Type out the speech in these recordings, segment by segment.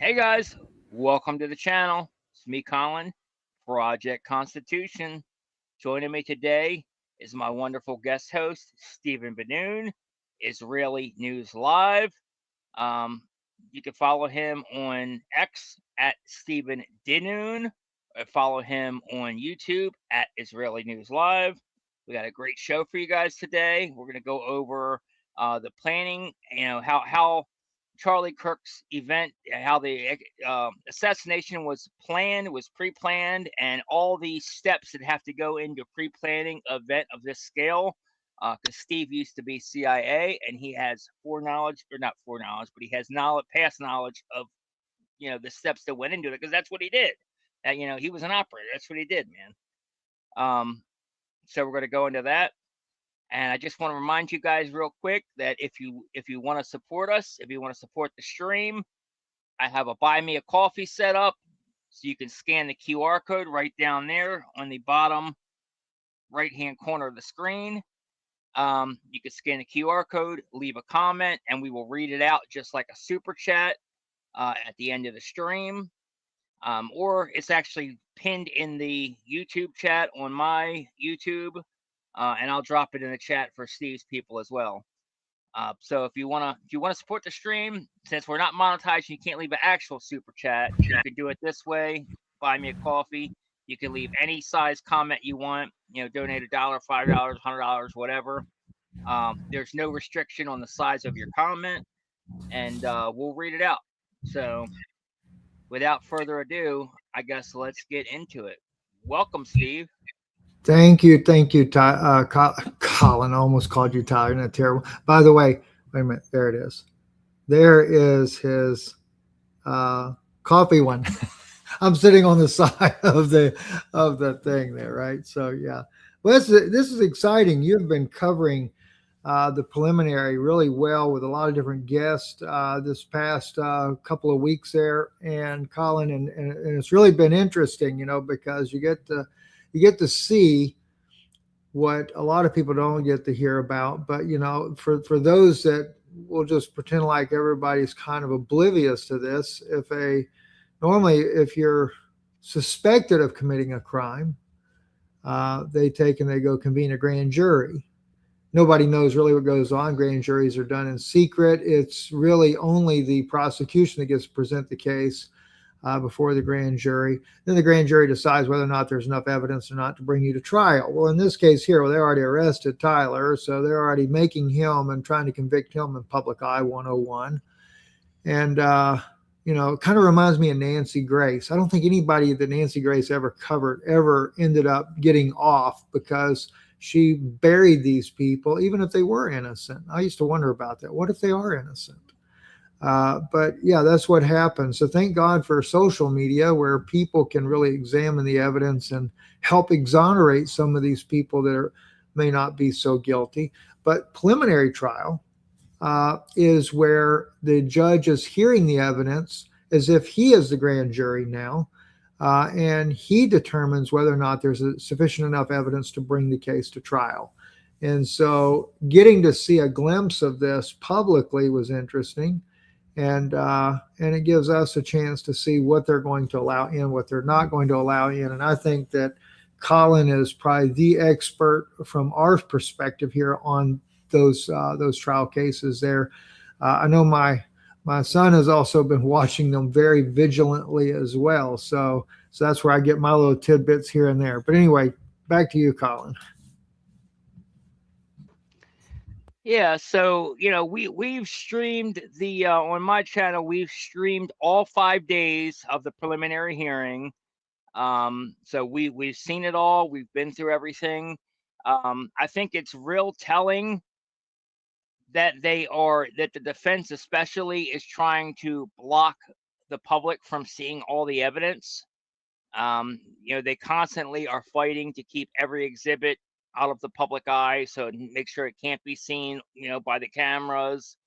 Hey guys, welcome to the channel. It's me, Colin, Project Constitution. Joining me today is my wonderful guest host, Stephen Benoon, Israeli News Live. Um, you can follow him on X at Stephen Dinoon. Follow him on YouTube at Israeli News Live. We got a great show for you guys today. We're going to go over the planning, how Charlie Kirk's event, how the assassination was planned, was pre-planned, and all the steps that have to go into pre-planning an event of this scale. Because Steve used to be CIA, and he has foreknowledge, or not foreknowledge, but he has knowledge, past knowledge of the steps that went into it, because that's what he did. He was an operator. That's what he did, man. So we're going to go into that. And I just want to remind you guys real quick that if you want to support us, if you want to support the stream, I have a buy me a coffee set up, so you can scan the QR code right down there on the bottom right hand corner of the screen. You can scan the QR code, leave a comment, and we will read it out just like a super chat at the end of the stream. Or it's actually pinned in the YouTube chat on my YouTube. And I'll drop it in the chat for Steve's people as well. So if you wanna support the stream, since we're not monetized, you can't leave an actual super chat. You can do it this way: buy me a coffee. You can leave any size comment you want. Donate $1, $5, $100, whatever. There's no restriction on the size of your comment, and we'll read it out. So without further ado, I guess let's get into it. Welcome, Steve. Thank you, Colin. I almost called you Tyler. Isn't that terrible? By the way, wait a minute. There it is. There is his coffee one. I'm sitting on the side of the thing there, right? So yeah, well, this is exciting. You've been covering the preliminary really well with a lot of different guests this past couple of weeks there, and Colin, and it's really been interesting, because you get to see what a lot of people don't get to hear about. But for those that will just pretend like everybody's kind of oblivious to this, if you're suspected of committing a crime, they take and they go convene a grand jury. Nobody knows really what goes on. Grand juries are done in secret. It's really only the prosecution that gets to present the case before the grand jury. Then the grand jury decides whether or not there's enough evidence or not to bring you to trial. Well, in this case here, they already arrested Tyler, so they're already making him and trying to convict him in Public Eye 101. And, it kind of reminds me of Nancy Grace. I don't think anybody that Nancy Grace ever covered ever ended up getting off because she buried these people, even if they were innocent. I used to wonder about that. What if they are innocent? But yeah, that's what happens. So thank God for social media where people can really examine the evidence and help exonerate some of these people that may not be so guilty. But preliminary trial is where the judge is hearing the evidence as if he is the grand jury now. And he determines whether or not there's sufficient enough evidence to bring the case to trial. And so getting to see a glimpse of this publicly was interesting. And it gives us a chance to see what they're going to allow in, what they're not going to allow in. And I think that Colin is probably the expert from our perspective here on those trial cases there. I know my son has also been watching them very vigilantly as well. So that's where I get my little tidbits here and there. But anyway, back to you, Colin. Yeah, so we've streamed the on my channel. We've streamed all 5 days of the preliminary hearing. So we've seen it all. We've been through everything. I think it's real telling that the defense especially is trying to block the public from seeing all the evidence. They constantly are fighting to keep every exhibit out of the public eye, so make sure it can't be seen, by the cameras.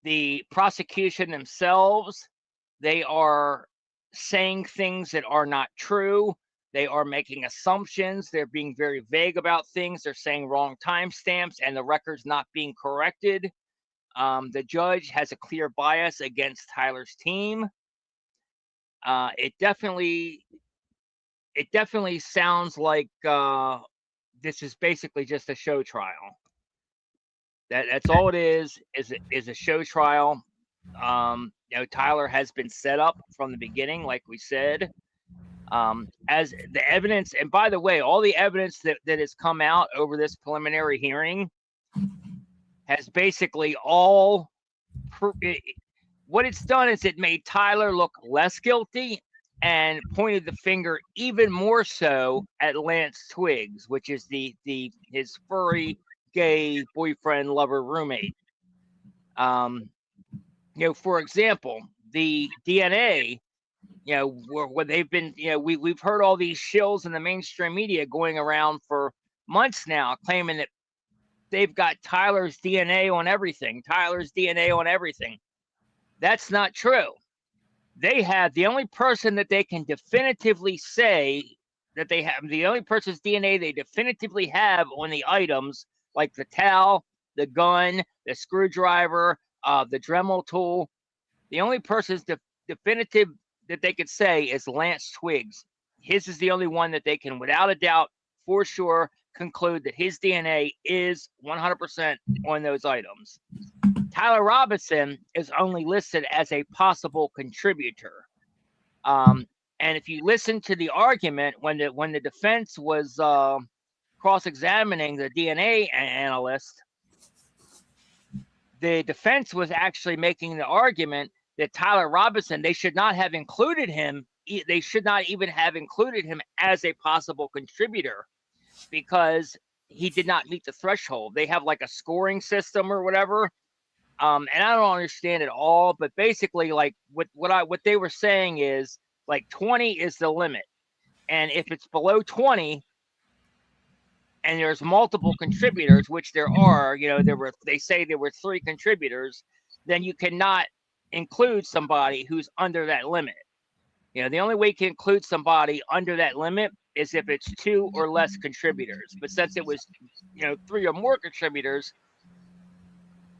The prosecution themselves, they are saying things that are not true. They are making assumptions. They're being very vague about things. They're saying wrong timestamps and the record's not being corrected. The judge has a clear bias against Tyler's team. It definitely sounds like this is basically just a show trial. That's all it is a show trial. Tyler has been set up from the beginning, like we said. As the evidence, and by the way, all the evidence that has come out over this preliminary hearing has basically all what it's done is it made Tyler look less guilty and pointed the finger even more so at Lance Twiggs, which is his furry gay boyfriend, lover, roommate. For example, the DNA, where they've been, we've heard all these shills in the mainstream media going around for months now, claiming that they've got Tyler's DNA on everything. That's not true. They have the only person that they can definitively say that they have, the only person's DNA they definitively have on the items, like the towel, the gun, the screwdriver, the Dremel tool. The only person's definitive that they could say is Lance Twiggs. His is the only one that they can, without a doubt, for sure, conclude that his DNA is 100% on those items. Tyler Robinson is only listed as a possible contributor. And if you listen to the argument when the defense was cross-examining the DNA analyst, the defense was actually making the argument that Tyler Robinson, they should not have included him. They should not even have included him as a possible contributor because he did not meet the threshold. They have like a scoring system or whatever. And I don't understand it all, but basically, like what they were saying is like 20 is the limit, and if it's below 20, and there's multiple contributors, which there are, they say there were 3 contributors, then you cannot include somebody who's under that limit. The only way you can include somebody under that limit is if it's 2 or less contributors. But since it was, 3 or more contributors,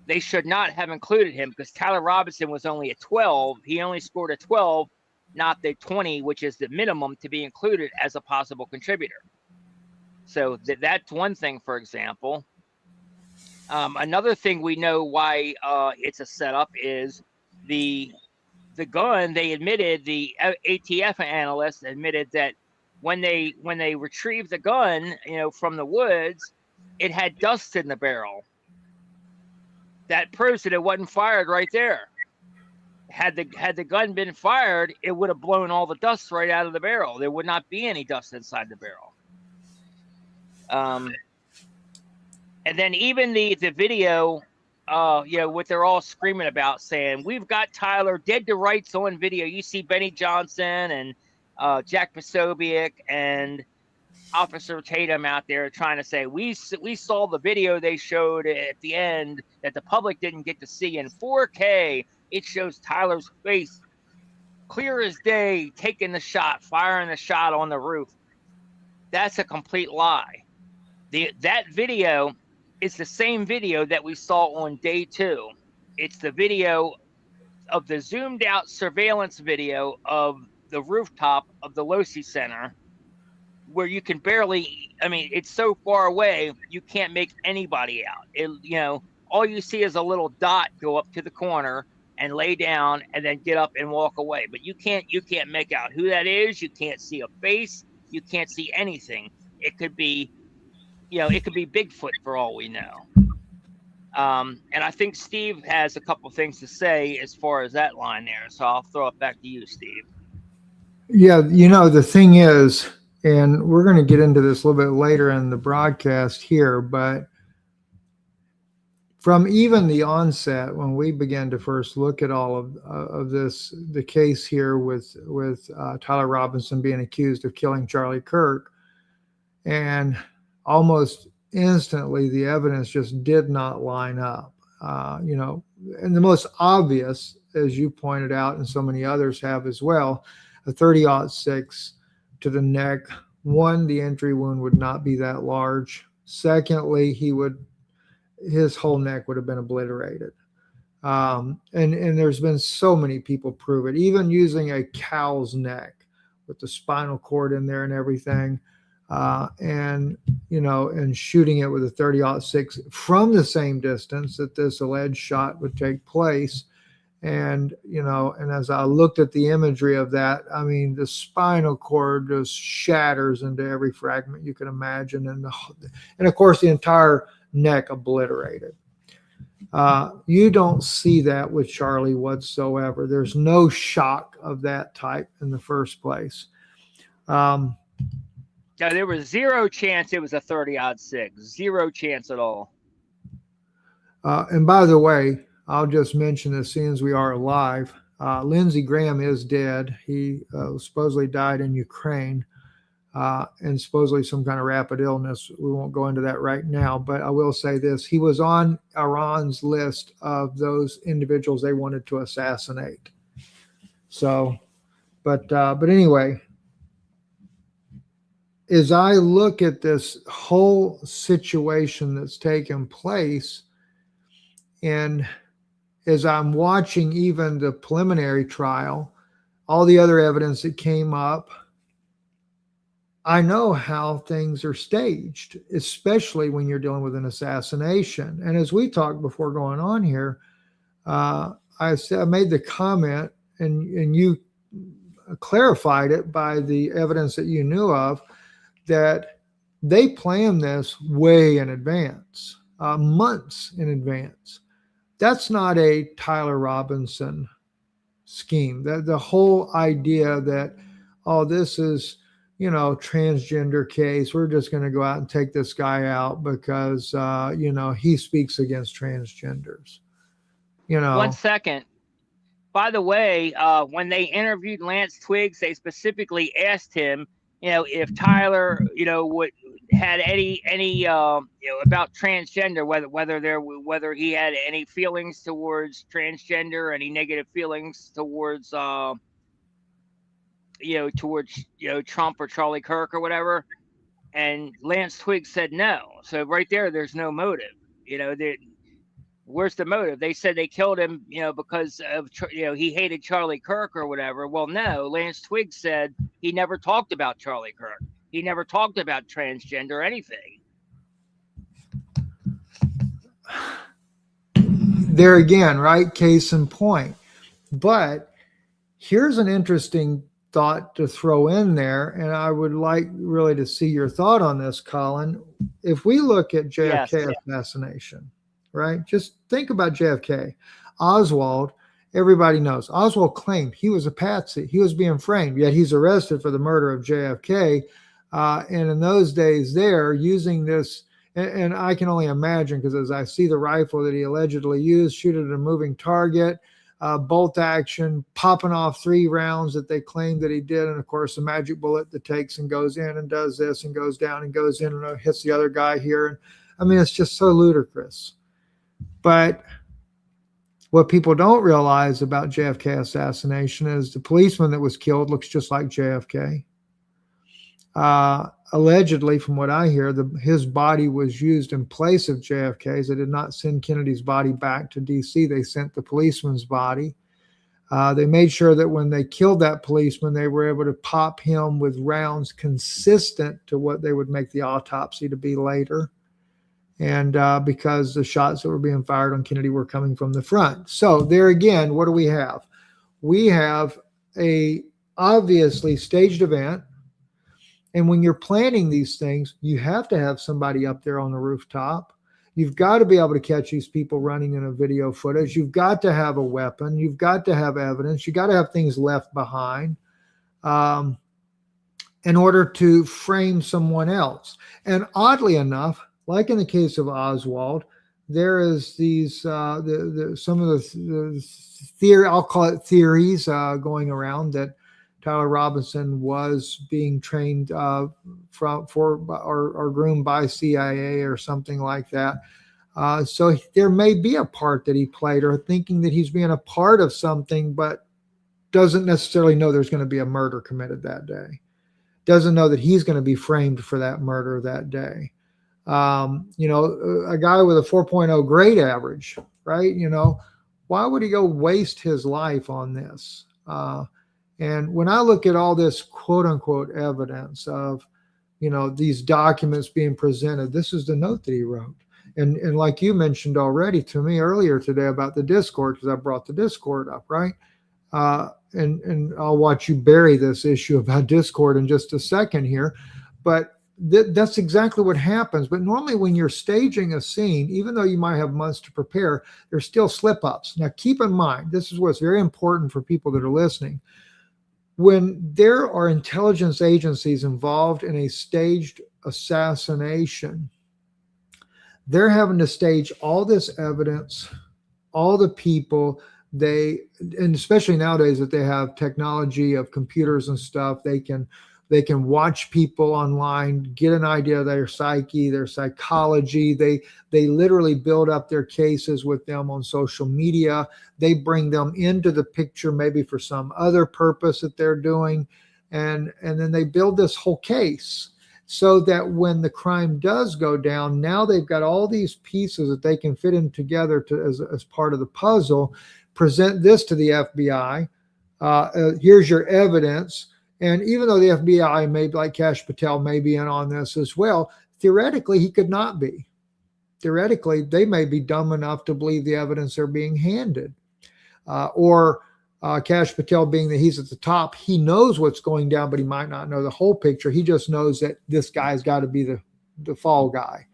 they should not have included him because Tyler Robinson was only a 12. He only scored a 12, not the 20, which is the minimum to be included as a possible contributor. So that's one thing, for example. Another thing we know why it's a setup is the gun. They admitted, the ATF analyst admitted that when they retrieved the gun, from the woods, it had dust in the barrel. That proves that it wasn't fired right there. Had the gun been fired, it would have blown all the dust right out of the barrel. There would not be any dust inside the barrel. And then even the video, what they're all screaming about, saying, we've got Tyler dead to rights on video. You see Benny Johnson and Jack Posobiec and Officer Tatum out there trying to say, we saw the video they showed at the end that the public didn't get to see in 4K. It shows Tyler's face clear as day, taking the shot, firing the shot on the roof. That's a complete lie. That video is the same video that we saw on day 2. It's the video of the zoomed out surveillance video of the rooftop of the Losi Center, where you can barely, it's so far away, you can't make anybody out. All you see is a little dot go up to the corner and lay down and then get up and walk away. But you can't make out who that is. You can't see a face. You can't see anything. It could be, it could be Bigfoot for all we know. And I think Steve has a couple things to say as far as that line there. So I'll throw it back to you, Steve. Yeah, the thing is, and we're going to get into this a little bit later in the broadcast here, but from even the onset, when we began to first look at all of this, the case here with Tyler Robinson being accused of killing Charlie Kirk, and almost instantly the evidence just did not line up. And the most obvious, as you pointed out, and so many others have as well, a 30-06 to the neck. One, the entry wound would not be that large. Secondly, his whole neck would have been obliterated. And there's been so many people prove it, even using a cow's neck with the spinal cord in there and everything, and and shooting it with a 30-06 from the same distance that this alleged shot would take place. And and as I looked at the imagery of that, I mean, the spinal cord just shatters into every fragment you can imagine, and of course the entire neck obliterated. You don't see that with Charlie whatsoever. There's no shock of that type in the first place. Yeah, there was zero chance it was a 30-06. Zero chance at all. And by the way, I'll just mention as soon as we are alive, Lindsey Graham is dead. He supposedly died in Ukraine, and supposedly some kind of rapid illness. We won't go into that right now, but I will say this. He was on Iran's list of those individuals they wanted to assassinate. So, but anyway, as I look at this whole situation that's taken place, and as I'm watching even the preliminary trial, all the other evidence that came up, I know how things are staged, especially when you're dealing with an assassination. And as we talked before going on here, I made the comment, and you clarified it by the evidence that you knew of, that they planned this way in advance, months in advance. That's not a Tyler Robinson scheme. The whole idea that, oh, this is, transgender case, we're just going to go out and take this guy out because, he speaks against transgenders. 1 second. By the way, when they interviewed Lance Twiggs, they specifically asked him, if Tyler, had any about transgender, whether he had any feelings towards transgender, any negative feelings towards Trump or Charlie Kirk or whatever, and Lance Twiggs said no. So right there's no motive. Where's the motive? They said they killed him, because of he hated Charlie Kirk or whatever. Well, no, Lance Twiggs said he never talked about Charlie Kirk. He never talked about transgender or anything. There again, right? Case in point. But here's an interesting thought to throw in there, and I would like really to see your thought on this, Colin. If we look at JFK assassination, right? Just think about JFK. Oswald, everybody knows. Oswald claimed he was a patsy. He was being framed, yet he's arrested for the murder of JFK. And in those days there, using this, and I can only imagine, because as I see the rifle that he allegedly used, shoot it at a moving target, bolt action, popping off 3 rounds that they claimed that he did. And of course, the magic bullet that takes and goes in and does this and goes down and goes in and hits the other guy here. And I mean, it's just so ludicrous. But what people don't realize about JFK assassination is the policeman that was killed looks just like JFK. Allegedly, from what I hear, his body was used in place of JFK's. They did not send Kennedy's body back to D.C. They sent the policeman's body. They made sure that when they killed that policeman, they were able to pop him with rounds consistent to what they would make the autopsy to be later. And because the shots that were being fired on Kennedy were coming from the front. So there again, what do we have? We have a obviously staged event. And when you're planning these things, you have to have somebody up there on the rooftop. You've got to be able to catch these people running in a video footage. You've got to have a weapon. You've got to have evidence. You got to have things left behind in order to frame someone else. And oddly enough, like in the case of Oswald, there is these some of the theory, I'll call it theories, going around that Tyler Robinson was being trained or groomed by CIA or something like that. So there may be a part that he played, or thinking that he's being a part of something, but doesn't necessarily know there's going to be a murder committed that day. Doesn't know that he's going to be framed for that murder that day. A guy with a 4.0 grade average, right? why would he go waste his life on this? And when I look at all this quote unquote evidence of, these documents being presented, this is the note that he wrote. And like you mentioned already to me earlier today about the Discord, because I brought the Discord up, right? And I'll watch you bury this issue about Discord in just a second here. But that's exactly what happens. But normally when you're staging a scene, even though you might have months to prepare, there's still slip ups. Now, keep in mind, this is what's very important for people that are listening. When there are intelligence agencies involved in a staged assassination, they're having to stage all this evidence, all the people. And especially nowadays that they have technology of computers and stuff, they can watch people online, get an idea of their psyche, their psychology. They literally build up their cases with them on social media. They bring them into the picture maybe for some other purpose that they're doing, and then they build this whole case so that when the crime does go down, now they've got all these pieces that they can fit in together as part of the puzzle. Present this to the FBI. Here's your evidence. And even though the FBI, maybe like Kash Patel, may be in on this as well, theoretically, he could not be. Theoretically, they may be dumb enough to believe the evidence they're being handed. Or Kash Patel, being that he's at the top, he knows what's going down, but he might not know the whole picture. He just knows that this guy's got to be the fall guy.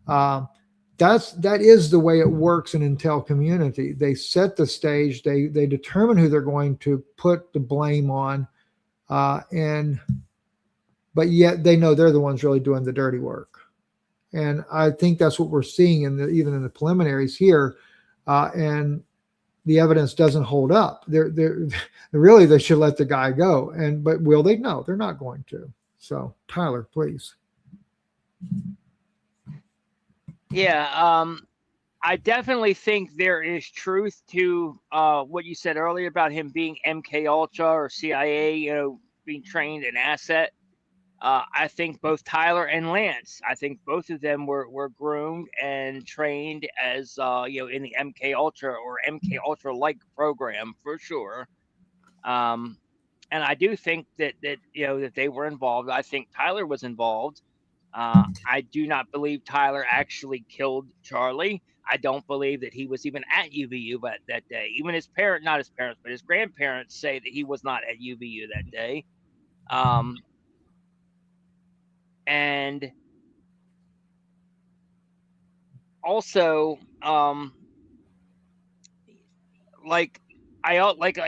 That is the way it works in intel community. They set the stage. They determine who they're going to put the blame on. But yet they know they're the ones really doing the dirty work. And I think that's what we're seeing even in the preliminaries here. And the evidence doesn't hold up. Really, they should let the guy go. But will they? No, they're not going to. So Tyler, please. Yeah. I definitely think there is truth to what you said earlier about him being MK Ultra or CIA, being trained an asset. I think both Tyler and Lance, I think both of them were groomed and trained as in the MK Ultra or MK Ultra like program for sure. And I do think that they were involved. I think Tyler was involved. I do not believe Tyler actually killed Charlie. I don't believe that he was even at UVU that day. Even his parents, not his parents, but his grandparents say that he was not at UVU that day. And also, like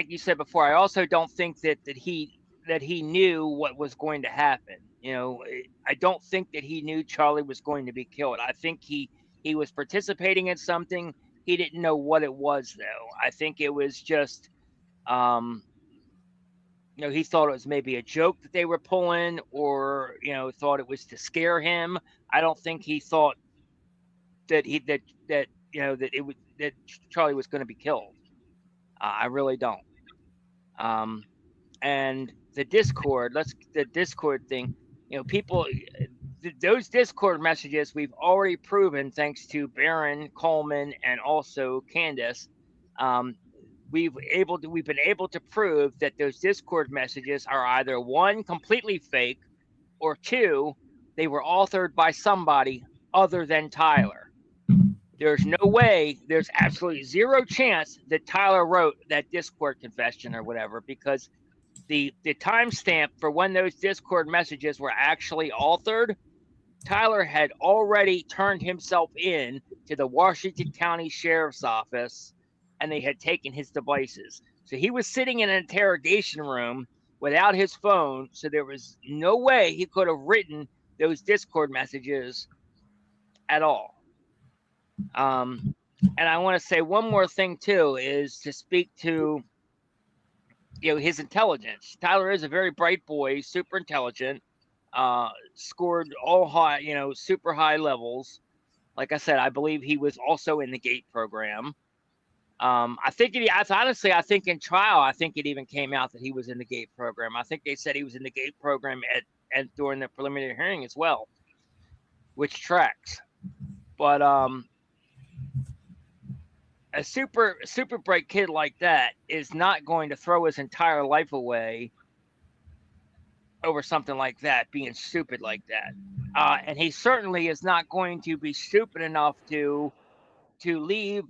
you said before, I also don't think that he knew what was going to happen. I don't think that he knew Charlie was going to be killed. I think he was participating in something. He didn't know what it was, though. I think it was just, he thought it was maybe a joke that they were pulling, or thought it was to scare him. I don't think he thought that that Charlie was going to be killed. I really don't. And the Discord thing, people, those Discord messages we've already proven, thanks to Baron Coleman and also Candace. We've been able to prove that those Discord messages are either one, completely fake, or two, they were authored by somebody other than Tyler. There's no way, there's absolutely zero chance that Tyler wrote that Discord confession or whatever, because the timestamp for when those Discord messages were actually authored, Tyler had already turned himself in to the Washington County Sheriff's Office, and they had taken his devices. So he was sitting in an interrogation room without his phone, so there was no way he could have written those Discord messages at all. And I want to say one more thing too, is to speak to his intelligence. Tyler is a very bright boy, super intelligent, scored all high, super high levels. Like I said, I believe he was also in the GATE program. I think in trial, I think it even came out that he was in the GATE program. I think they said he was in the GATE program and during the preliminary hearing as well, which tracks. But a super bright kid like that is not going to throw his entire life away over something like that, being stupid like that. And he certainly is not going to be stupid enough to leave,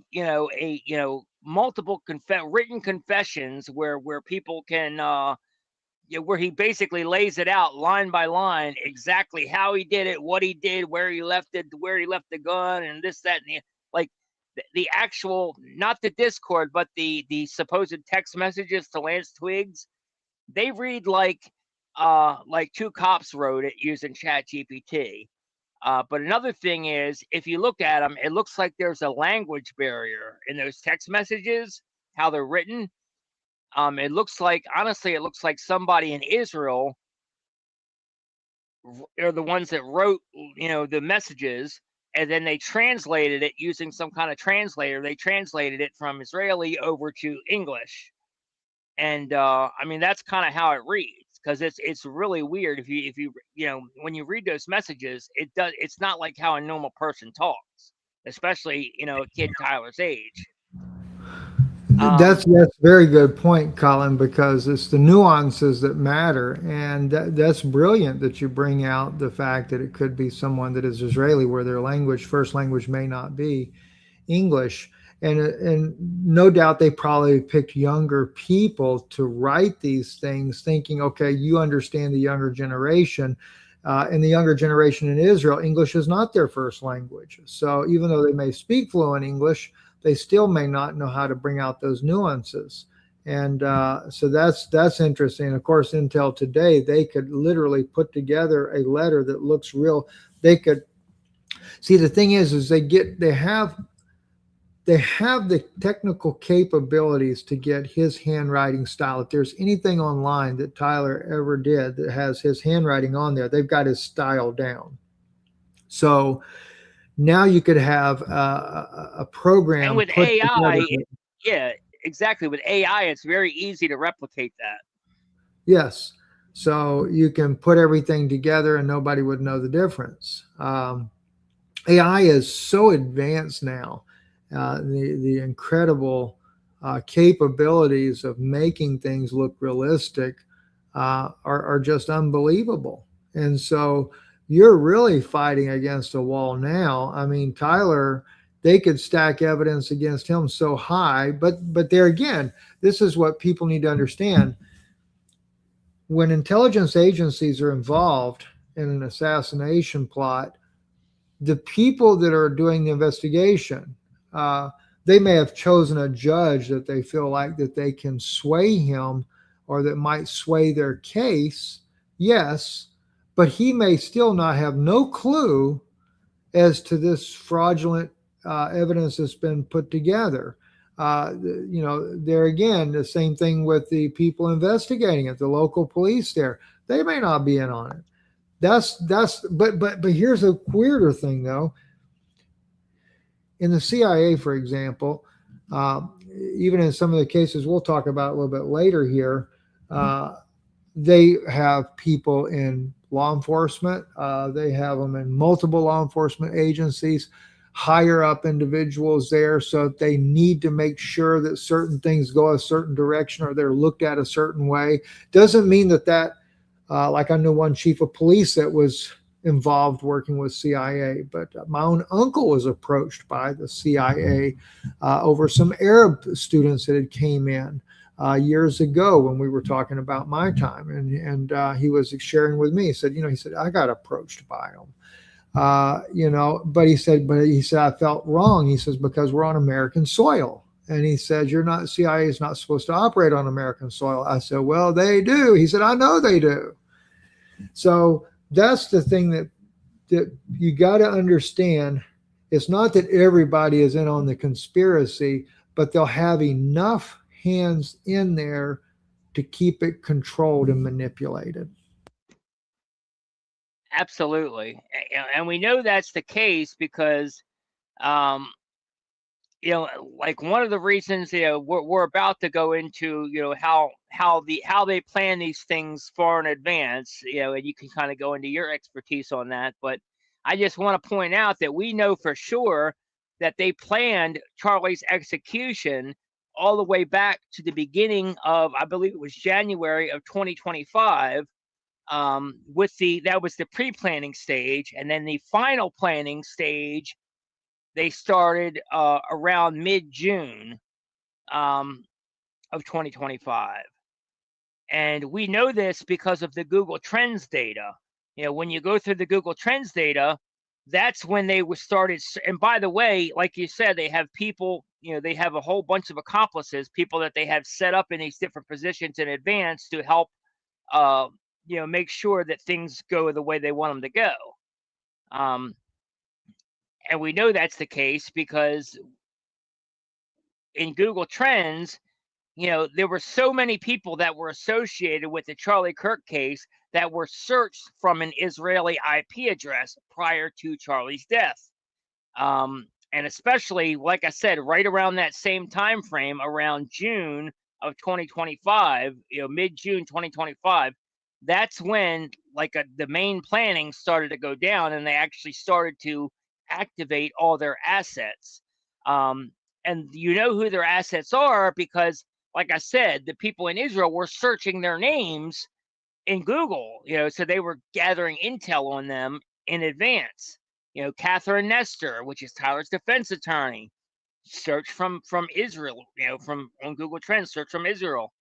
multiple written confessions where people can, where he basically lays it out line by line exactly how he did it, what he did, where he left it, where he left the gun, and this, that, and like the actual, not the Discord, but the supposed text messages to Lance Twigs. They read like two cops wrote it using Chat GPT. But another thing is, if you look at them, it looks like there's a language barrier in those text messages, how they're written. It looks like, honestly, it looks like somebody in Israel are the ones that wrote, the messages, and then they translated it using some kind of translator. They translated it from Israeli over to English, and I mean that's kind of how it reads, because it's really weird if you when you read those messages, it's not like how a normal person talks, especially a kid Tyler's age. That's a very good point, Colin, because it's the nuances that matter, and that's brilliant that you bring out the fact that it could be someone that is Israeli, where their first language may not be English, and no doubt they probably picked younger people to write these things, thinking, okay, you understand the younger generation. In the younger generation in Israel, English is not their first language. So even though they may speak fluent English, they still may not know how to bring out those nuances. And so that's interesting. Of course, Intel today, they could literally put together a letter that looks real. They could see, the thing is they have the technical capabilities to get his handwriting style. If there's anything online that Tyler ever did that has his handwriting on there, they've got his style down. So now you could have a program, and with AI, yeah, exactly. With AI, it's very easy to replicate that. Yes. So you can put everything together and nobody would know the difference. AI is so advanced now. The incredible capabilities of making things look realistic are just unbelievable. And so you're really fighting against a wall now. I mean, Tyler, they could stack evidence against him so high, but there again, this is what people need to understand. When intelligence agencies are involved in an assassination plot, the people that are doing the investigation, they may have chosen a judge that they feel like that they can sway him or that might sway their case. Yes, but he may still not have no clue as to this fraudulent evidence that's been put together. There again, the same thing with the people investigating it, the local police there. They may not be in on it. But here's a weirder thing though. In the CIA, for example, even in some of the cases we'll talk about a little bit later here, they have people in law enforcement. They have them in multiple law enforcement agencies, higher up individuals there. So if they need to make sure that certain things go a certain direction or they're looked at a certain way, doesn't mean that like I know one chief of police that was involved working with CIA, but my own uncle was approached by the CIA over some Arab students that had came in years ago when we were talking about my time, and he was sharing with me. He said, I got approached by them. But he said I felt wrong. He says, because we're on American soil. And he said, CIA is not supposed to operate on American soil. I said, well, they do. He said, I know they do. So that's the thing that you got to understand. It's not that everybody is in on the conspiracy, but they'll have enough hands in there to keep it controlled and manipulated. Absolutely. And we know that's the case because, like one of the reasons, we're about to go into, how they plan these things far in advance, and you can kind of go into your expertise on that. But I just want to point out that we know for sure that they planned Charlie's execution all the way back to the beginning of, I believe it was January of 2025. That was the pre-planning stage, and then the final planning stage they started around mid-June of 2025. And we know this because of the Google Trends data. When you go through the Google Trends data, that's when they were started. And by the way, like you said, they have people, they have a whole bunch of accomplices, people that they have set up in these different positions in advance to help, make sure that things go the way they want them to go. And we know that's the case because in Google Trends, there were so many people that were associated with the Charlie Kirk case that were searched from an Israeli IP address prior to Charlie's death. And especially, like I said, right around that same time frame, around June of 2025, mid-June 2025, that's when the main planning started to go down, and they actually started to activate all their assets. And you know who their assets are because, like I said, the people in Israel were searching their names in Google, so they were gathering intel on them in advance. Catherine Nestor, which is Tyler's defense attorney, search from Israel, from on Google Trends, search from Israel.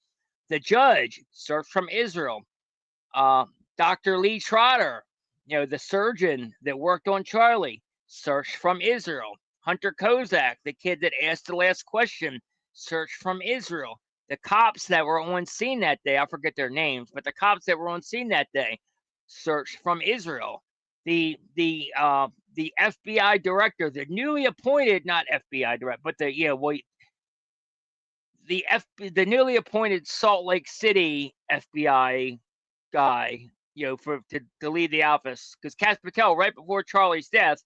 The judge, search from Israel. Dr. Lee Trotter, the surgeon that worked on Charlie, search from Israel. Hunter Kozak, the kid that asked the last question, search from Israel. The cops that were on scene that day, I forget their names, but the cops that were on scene that day, search from Israel. The FBI director, the newly appointed, not FBI director, but the newly appointed Salt Lake City FBI guy, to lead the office, because Kash Patel, right before Charlie's death,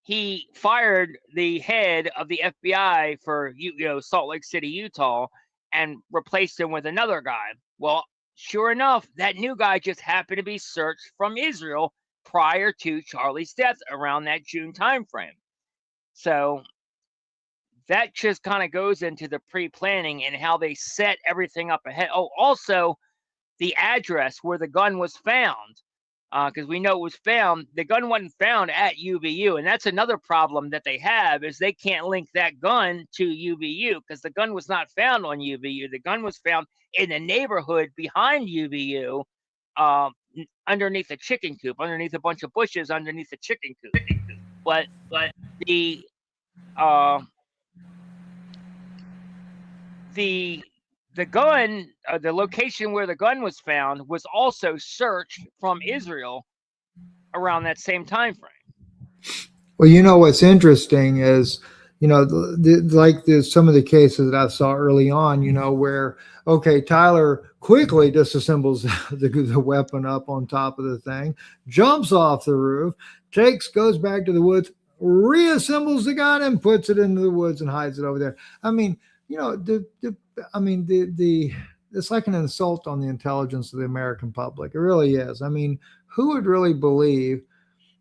he fired the head of the FBI for Salt Lake City, Utah, and replaced him with another guy. Well, sure enough, that new guy just happened to be searched from Israel prior to Charlie's death around that June timeframe. So that just kind of goes into the pre-planning and how they set everything up ahead. Oh, also the address where the gun was found, because we know it was found. The gun wasn't found at UVU, and that's another problem that they have is they can't link that gun to UVU because the gun was not found on UVU. The gun was found in the neighborhood behind UVU, underneath a chicken coop, underneath a bunch of bushes, underneath the chicken coop. But the gun, the location where the gun was found, was also searched from Israel around that same time frame. Well, what's interesting is, some of the cases that I saw early on, where, okay, Tyler quickly disassembles the weapon up on top of the thing, jumps off the roof, goes back to the woods, reassembles the gun and puts it into the woods and hides it over there. I mean, it's like an insult on the intelligence of the American public. It really is. I mean, who would really believe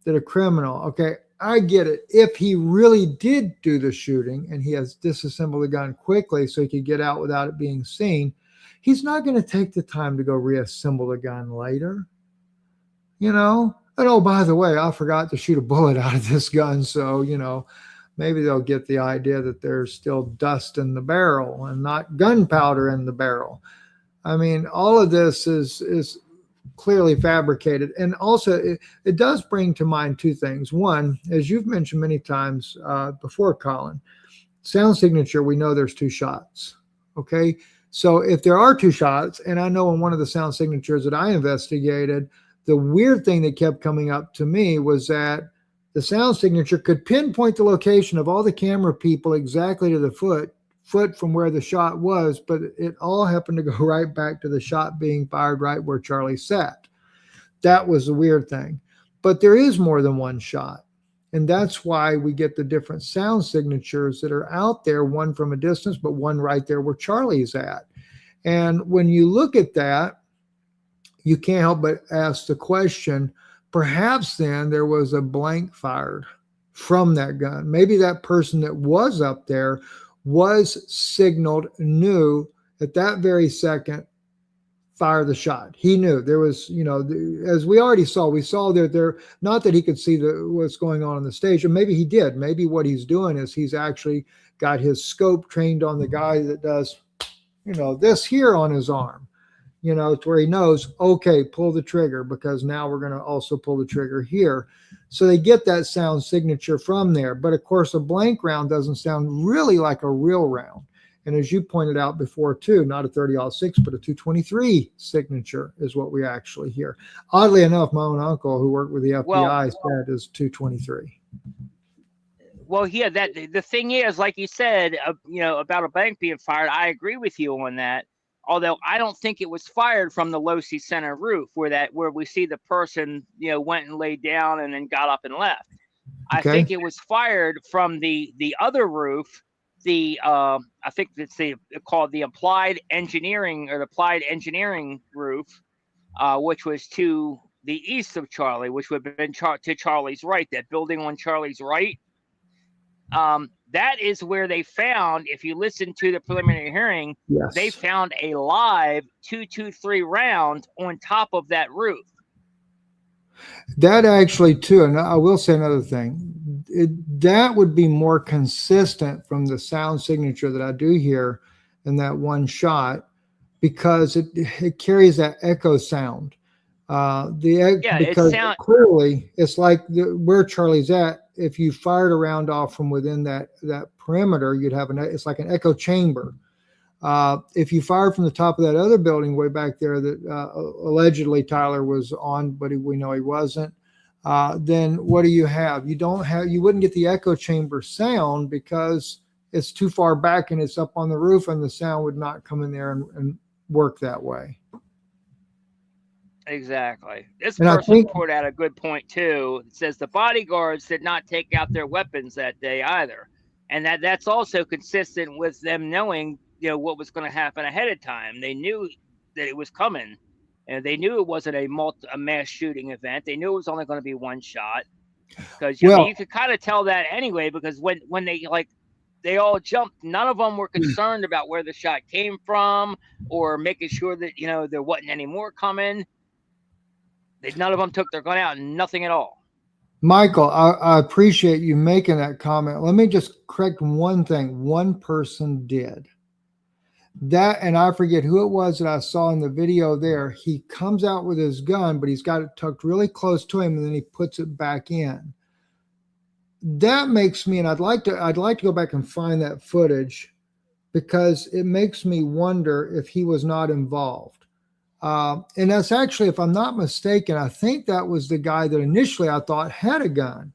that a criminal, okay, I get it. If he really did do the shooting and he has disassembled the gun quickly so he could get out without it being seen, he's not going to take the time to go reassemble the gun later. And oh, by the way, I forgot to shoot a bullet out of this gun. So, maybe they'll get the idea that there's still dust in the barrel and not gunpowder in the barrel. I mean, all of this is clearly fabricated. And also, it does bring to mind two things. One, as you've mentioned many times before, Colin, sound signature, we know there's two shots. Okay. So if there are two shots, and I know in one of the sound signatures that I investigated, the weird thing that kept coming up to me was that the sound signature could pinpoint the location of all the camera people exactly to the foot from where the shot was, but it all happened to go right back to the shot being fired right where Charlie sat. That was the weird thing. But there is more than one shot. And that's why we get the different sound signatures that are out there, one from a distance, but one right there where Charlie's at. And when you look at that, you can't help but ask the question, perhaps then there was a blank fired from that gun. Maybe that person that was up there was signaled, knew at that very second, fire the shot. He knew there was, as we already saw, we saw that there, not that he could see what's going on the stage, and maybe he did. Maybe what he's doing is he's actually got his scope trained on the guy that does, this here on his arm, to where he knows, okay, pull the trigger, because now we're going to also pull the trigger here. So they get that sound signature from there. But of course, a blank round doesn't sound really like a real round. And as you pointed out before too, not a 30-06, but a 223 signature is what we actually hear. Oddly enough, my own uncle who worked with the FBI said is 223. Well, yeah, the thing is, like you said, about a bank being fired, I agree with you on that. Although I don't think it was fired from the Losi Center roof where we see the person, went and laid down and then got up and left. Okay. I think it was fired from the other roof. I think it's called the applied engineering roof, which was to the east of Charlie, which would have been to Charlie's right, that building on Charlie's right. That is where they found, if you listen to the preliminary hearing, yes, they found a live 223 round on top of that roof. That actually too, and I will say another thing, that would be more consistent from the sound signature that I do hear in that one shot, because it carries that echo sound. Because clearly it's like where Charlie's at. If you fired a round off from within that perimeter, you'd have it's like an echo chamber. If you fired from the top of that other building way back there that allegedly Tyler was on, but we know he wasn't, then what do you have? You wouldn't get the echo chamber sound because it's too far back and it's up on the roof, and the sound would not come in there and work that way. Exactly. This person poured out a good point too. It says the bodyguards did not take out their weapons that day either, and that's also consistent with them knowing what was going to happen ahead of time. They knew that it was coming, and they knew it wasn't a mass shooting event. They knew it was only going to be one shot, because you could kind of tell that anyway, because when they all jumped, none of them were concerned about where the shot came from or making sure that there wasn't any more coming. None of them took their gun out, nothing at all. Michael, I appreciate you making that comment. Let me just correct one thing. One person did that, and I forget who it was that I saw in the video there. He comes out with his gun, but he's got it tucked really close to him, and then he puts it back in. That makes me, and I'd like to go back and find that footage, because it makes me wonder if he was not involved. And that's actually, if I'm not mistaken, I think that was the guy that initially I thought had a gun.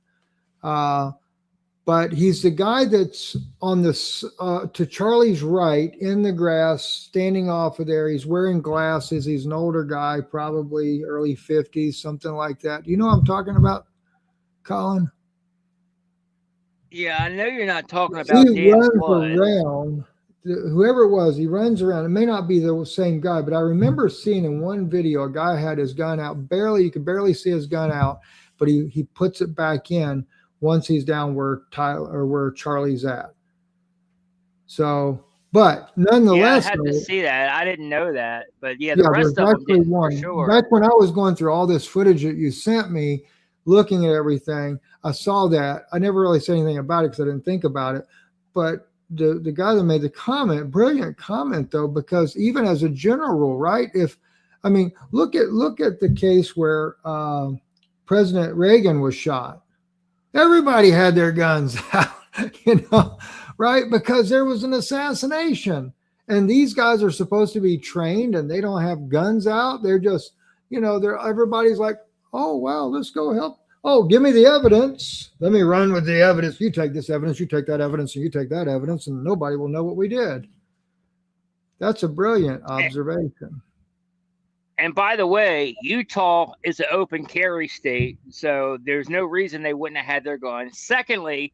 But he's the guy that's on this to Charlie's right in the grass, standing off of there. He's wearing glasses. He's an older guy, probably early 50s, something like that. Do you know what I'm talking about, Colin? Yeah, I know you're not talking about Dan Flood. Around. Whoever it was, he runs around. It may not be the same guy, but I remember seeing in one video a guy had his gun out. You could barely see his gun out, but he puts it back in once he's down where Charlie's at. So, but nonetheless, I had to see that. I didn't know that, but the rest of them did for sure. Back when I was going through all this footage that you sent me, looking at everything, I saw that. I never really said anything about it because I didn't think about it, but the guy that made the comment, brilliant comment though, because even as a general rule, right? Look at the case where President Reagan was shot. Everybody had their guns out, right? Because there was an assassination, and these guys are supposed to be trained, and they don't have guns out. They're just, everybody's like, oh wow, let's go help. Oh, give me the evidence. Let me run with the evidence. You take this evidence, you take that evidence, and you take that evidence, and nobody will know what we did. That's a brilliant observation. And by the way, Utah is an open carry state, so there's no reason they wouldn't have had their guns. Secondly,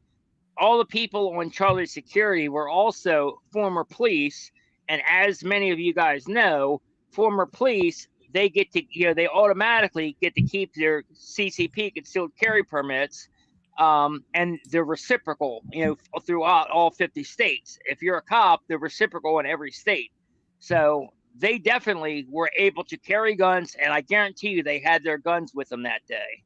all the people on Charlie's security were also former police, and as many of you guys know, former police, they get to, they automatically get to keep their CCP, concealed carry permits, And they're reciprocal, throughout all 50 states. If you're a cop, they're reciprocal in every state. So they definitely were able to carry guns, and I guarantee you they had their guns with them that day.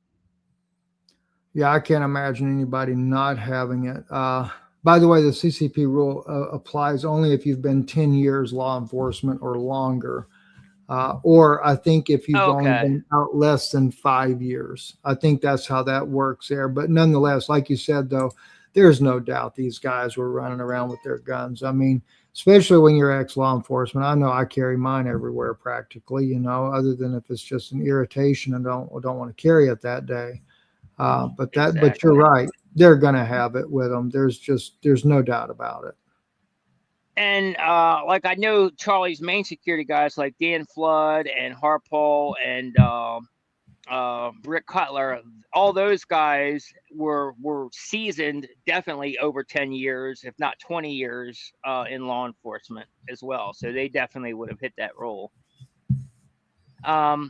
Yeah, I can't imagine anybody not having it. By the way, the CCP rule applies only if you've been 10 years law enforcement or longer. Or I think if you've only Okay. been out less than 5 years. I think that's how that works there. But nonetheless, like you said, though, there's no doubt these guys were running around with their guns. I mean, especially when you're ex-law enforcement. I know I carry mine everywhere practically, other than if it's just an irritation and don't want to carry it that day. But you're Exactly. right. They're going to have it with them. There's no doubt about it. And like I know Charlie's main security guys like Dan Flood and Harpole and Rick Cutler, all those guys were seasoned definitely over 10 years, if not 20 years in law enforcement as well. So they definitely would have hit that role. I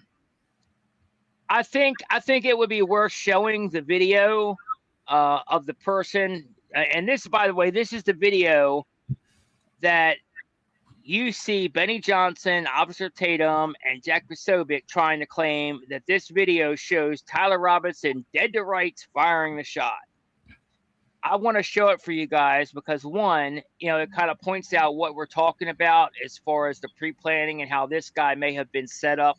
think it would be worth showing the video of the person. And this, by the way, this is the video that you see Benny Johnson, Officer Tatum, and Jack Posobiec trying to claim that this video shows Tyler Robinson dead to rights firing the shot. I want to show it for you guys because, one, it kind of points out what we're talking about as far as the pre-planning and how this guy may have been set up,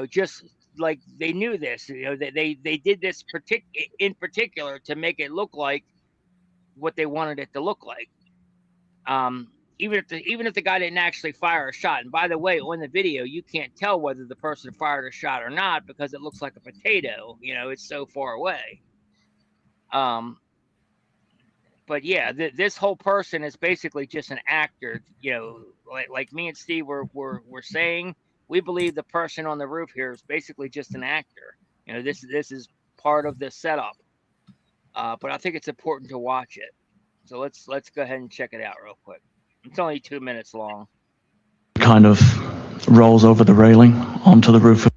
just like they knew this. They did this in particular to make it look like what they wanted it to look like. Even if the guy didn't actually fire a shot. And by the way, on the video, you can't tell whether the person fired a shot or not because it looks like a potato. It's so far away. But yeah, this whole person is basically just an actor. Like me and Steve were saying, we believe the person on the roof here is basically just an actor. This is part of the setup. But I think it's important to watch it. So let's go ahead and check it out real quick. It's only 2 minutes long. Kind of rolls over the railing onto the roof.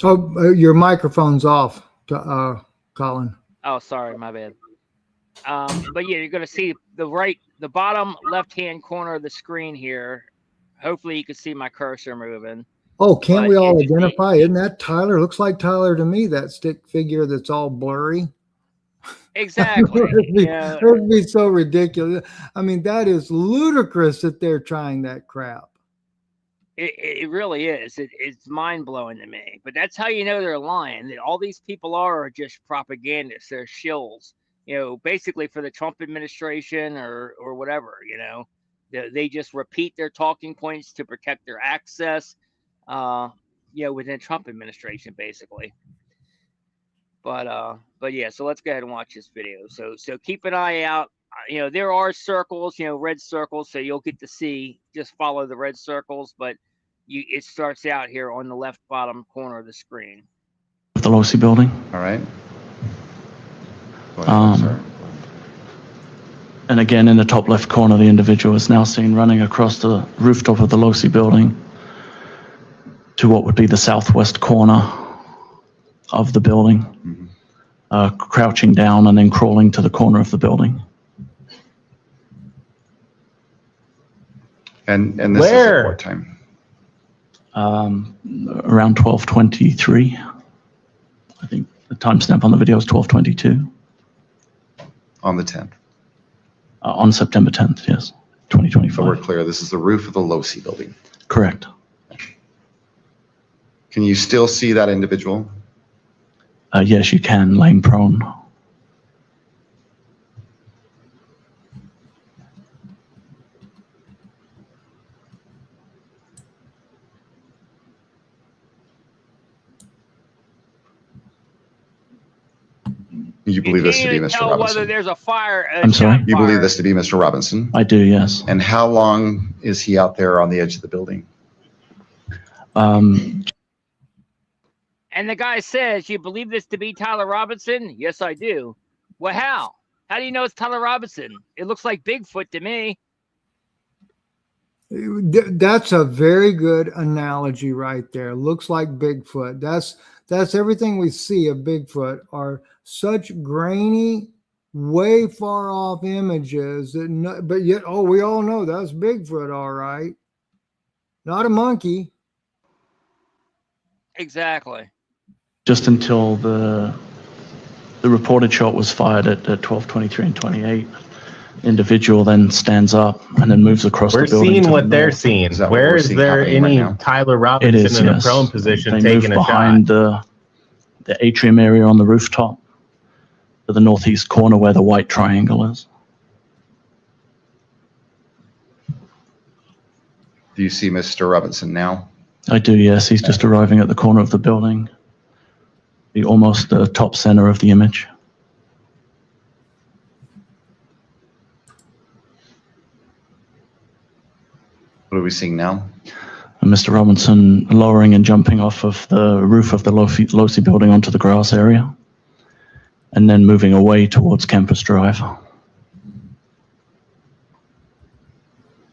Oh, your microphone's off, Colin. Oh, sorry, my bad. But yeah, you're going to see the bottom left-hand corner of the screen here. Hopefully you can see my cursor moving. Oh, can't we all identify? Isn't that Tyler? Looks like Tyler to me, that stick figure that's all blurry. Exactly. It would be so ridiculous. I mean, that is ludicrous that they're trying that crap. It really is. It's mind-blowing to me. But that's how you know they're lying. That all these people are just propagandists. They're shills. Basically for the Trump administration or whatever, they just repeat their talking points to protect their access, within Trump administration, basically. But yeah, so let's go ahead and watch this video. So keep an eye out. There are circles, red circles, so you'll get to see, just follow the red circles, but it starts out here on the left bottom corner of the screen. The Losi building. All right. Ahead, and again, in the top left corner, the individual is now seen running across the rooftop of the Losi building to what would be the southwest corner of the building, crouching down and then crawling to the corner of the building. And this is at what time? Around 12:23. I think the timestamp on the video is 12:22. On the 10th. On September 10th, yes, 2025. So we're clear, this is the roof of the Losi building. Correct. Can you still see that individual? Yes, you can, laying prone. You believe this to be Mr. Tell Robinson? whether there's a fire. I'm sorry? You believe this to be Mr. Robinson? I do, yes. And how long is he out there on the edge of the building? And the guy says, "You believe this to be Tyler Robinson?" Yes, I do. Well, how? How do you know it's Tyler Robinson? It looks like Bigfoot to me. That's a very good analogy right there. Looks like Bigfoot. That's everything we see of Bigfoot are such grainy, way far off images that but yet, oh, we all know that's Bigfoot, all right. Not a monkey. Exactly. Just until the reported shot was fired at 12:23 and 28. Individual then stands up and then moves across We're the building. seeing to what the they're north. seeing. Is that what Where we're is seeing there happening right any now? Tyler It Robinson is, in yes. a prone position They taking move a shot? behind the atrium area on the rooftop to the northeast corner where the white triangle is. Do you see Mr. Robinson now? I do, yes. He's just arriving at the corner of the building, the almost top center of the image. What are we seeing now? And Mr. Robinson lowering and jumping off of the roof of the Losi building onto the grass area, and then moving away towards Campus Drive.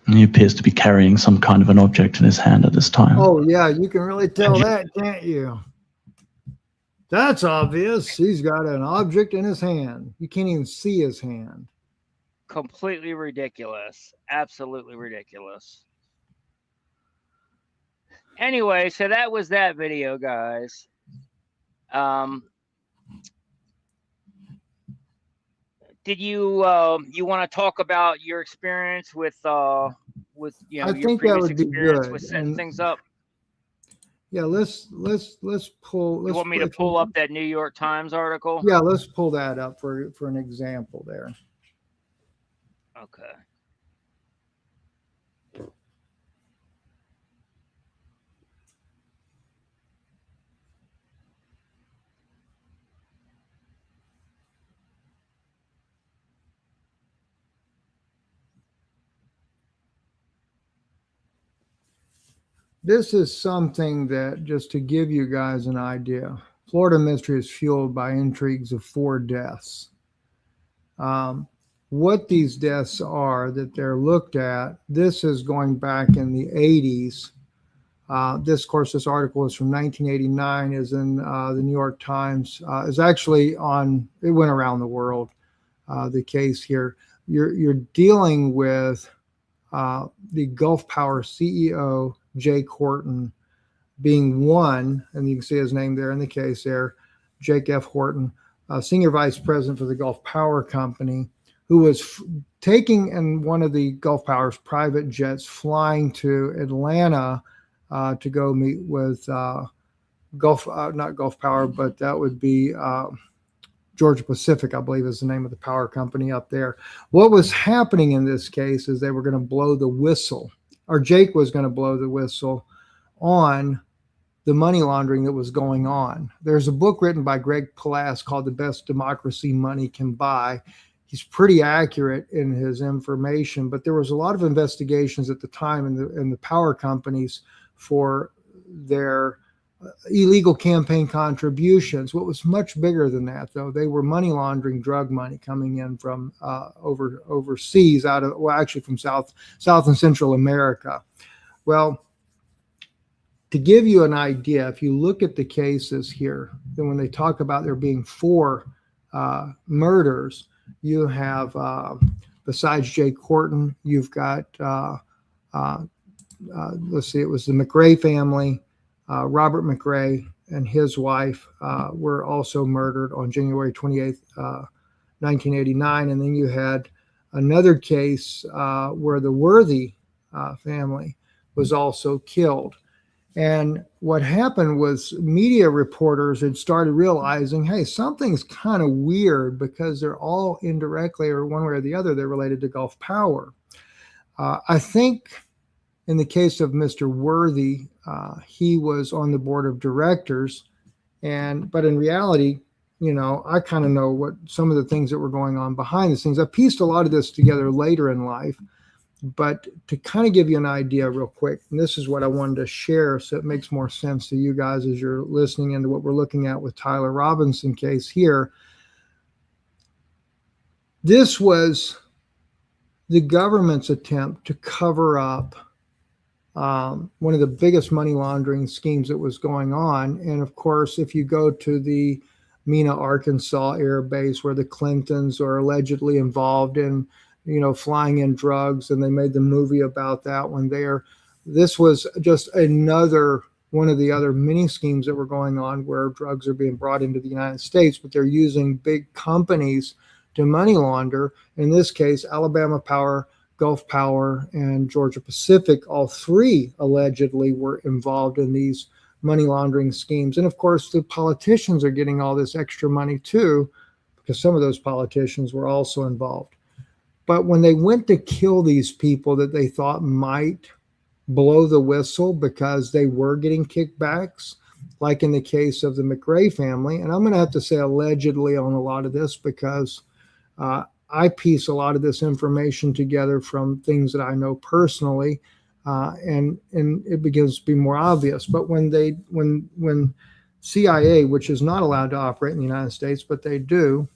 And he appears to be carrying some kind of an object in his hand at this time. Oh yeah, you can really tell that, can't you? That's obvious. He's got an object in his hand. You can't even see his hand. Completely ridiculous. Absolutely ridiculous. Anyway, so that was that video, guys. Did you you want to talk about your experience with I your think that previous would be experience good. with setting And things up? yeah, let's pull. You want me to pull up that New York Times article? Yeah, let's pull that up for an example there. Okay. This is something that, just to give you guys an idea, Florida Mystery is fueled by intrigues of 4 deaths. What these deaths are that they're looked at, this is going back in the 80s. This, of course, this article is from 1989, is in the New York Times. Is actually on, it went around the world, the case here. You're dealing with the Gulf Power CEO, Jake Horton, being one, and you can see his name there in the case there, Jake F. Horton, Senior Vice President for the Gulf Power Company, who was taking in one of the Gulf Power's private jets, flying to Atlanta to go meet with not Gulf Power, but that would be Georgia Pacific, I believe is the name of the power company up there. What was happening in this case is they were going to blow the whistle, or Jake was going to blow the whistle on the money laundering that was going on. There's a book written by Greg Palast called The Best Democracy Money Can Buy. He's pretty accurate in his information, but there was a lot of investigations at the time in the power companies for their illegal campaign contributions. What was much bigger than that, though, they were money laundering drug money coming in from overseas, actually from South and Central America. Well, to give you an idea, if you look at the cases here, then when they talk about there being 4 murders, you have, besides Jake Horton, you've got, let's see, it was the McRae family. Robert McRae and his wife were also murdered on January 28th, 1989. And then you had another case where the Worthy family was also killed. And what happened was media reporters had started realizing, hey, something's kind of weird, because they're all indirectly, or one way or the other, they're related to Gulf Power. I think in the case of Mr. Worthy, he was on the board of directors, but in reality, I kind of know what some of the things that were going on behind the scenes. I pieced a lot of this together later in life, But to kind of give you an idea real quick, and this is what I wanted to share so it makes more sense to you guys as you're listening into what we're looking at with Tyler Robinson case here. This was the government's attempt to cover up one of the biggest money laundering schemes that was going on. And of course, if you go to the Mena, Arkansas air base where the Clintons are allegedly involved in, flying in drugs, and they made the movie about that one there. This was just another one of the other mini schemes that were going on where drugs are being brought into the United States, but they're using big companies to money launder. In this case, Alabama Power, Gulf Power, and Georgia Pacific, all three allegedly were involved in these money laundering schemes. And of course, the politicians are getting all this extra money too, because some of those politicians were also involved. But when they went to kill these people that they thought might blow the whistle because they were getting kickbacks, like in the case of the McRae family, and I'm going to have to say allegedly on a lot of this because I piece a lot of this information together from things that I know personally, and it begins to be more obvious. But when CIA, which is not allowed to operate in the United States, but they do,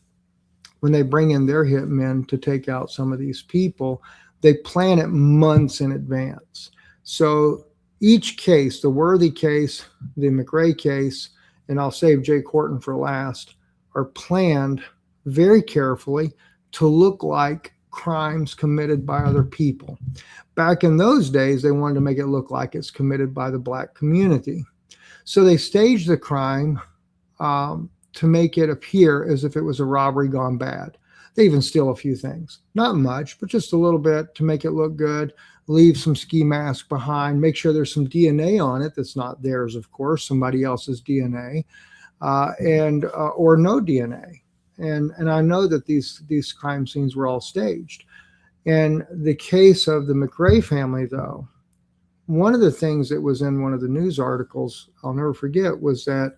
when they bring in their hitmen to take out some of these people, they plan it months in advance. So each case, the Worthy case, the McRae case, and I'll save Jay Corton for last, are planned very carefully to look like crimes committed by other people. Back in those days, they wanted to make it look like it's committed by the Black community. So they staged the crime to make it appear as if it was a robbery gone bad. They even steal a few things, not much, but just a little bit to make it look good, leave some ski mask behind, make sure there's some DNA on it that's not theirs, of course, somebody else's DNA, or no DNA. And I know that these crime scenes were all staged. In the case of the McRae family, though, one of the things that was in one of the news articles, I'll never forget, was that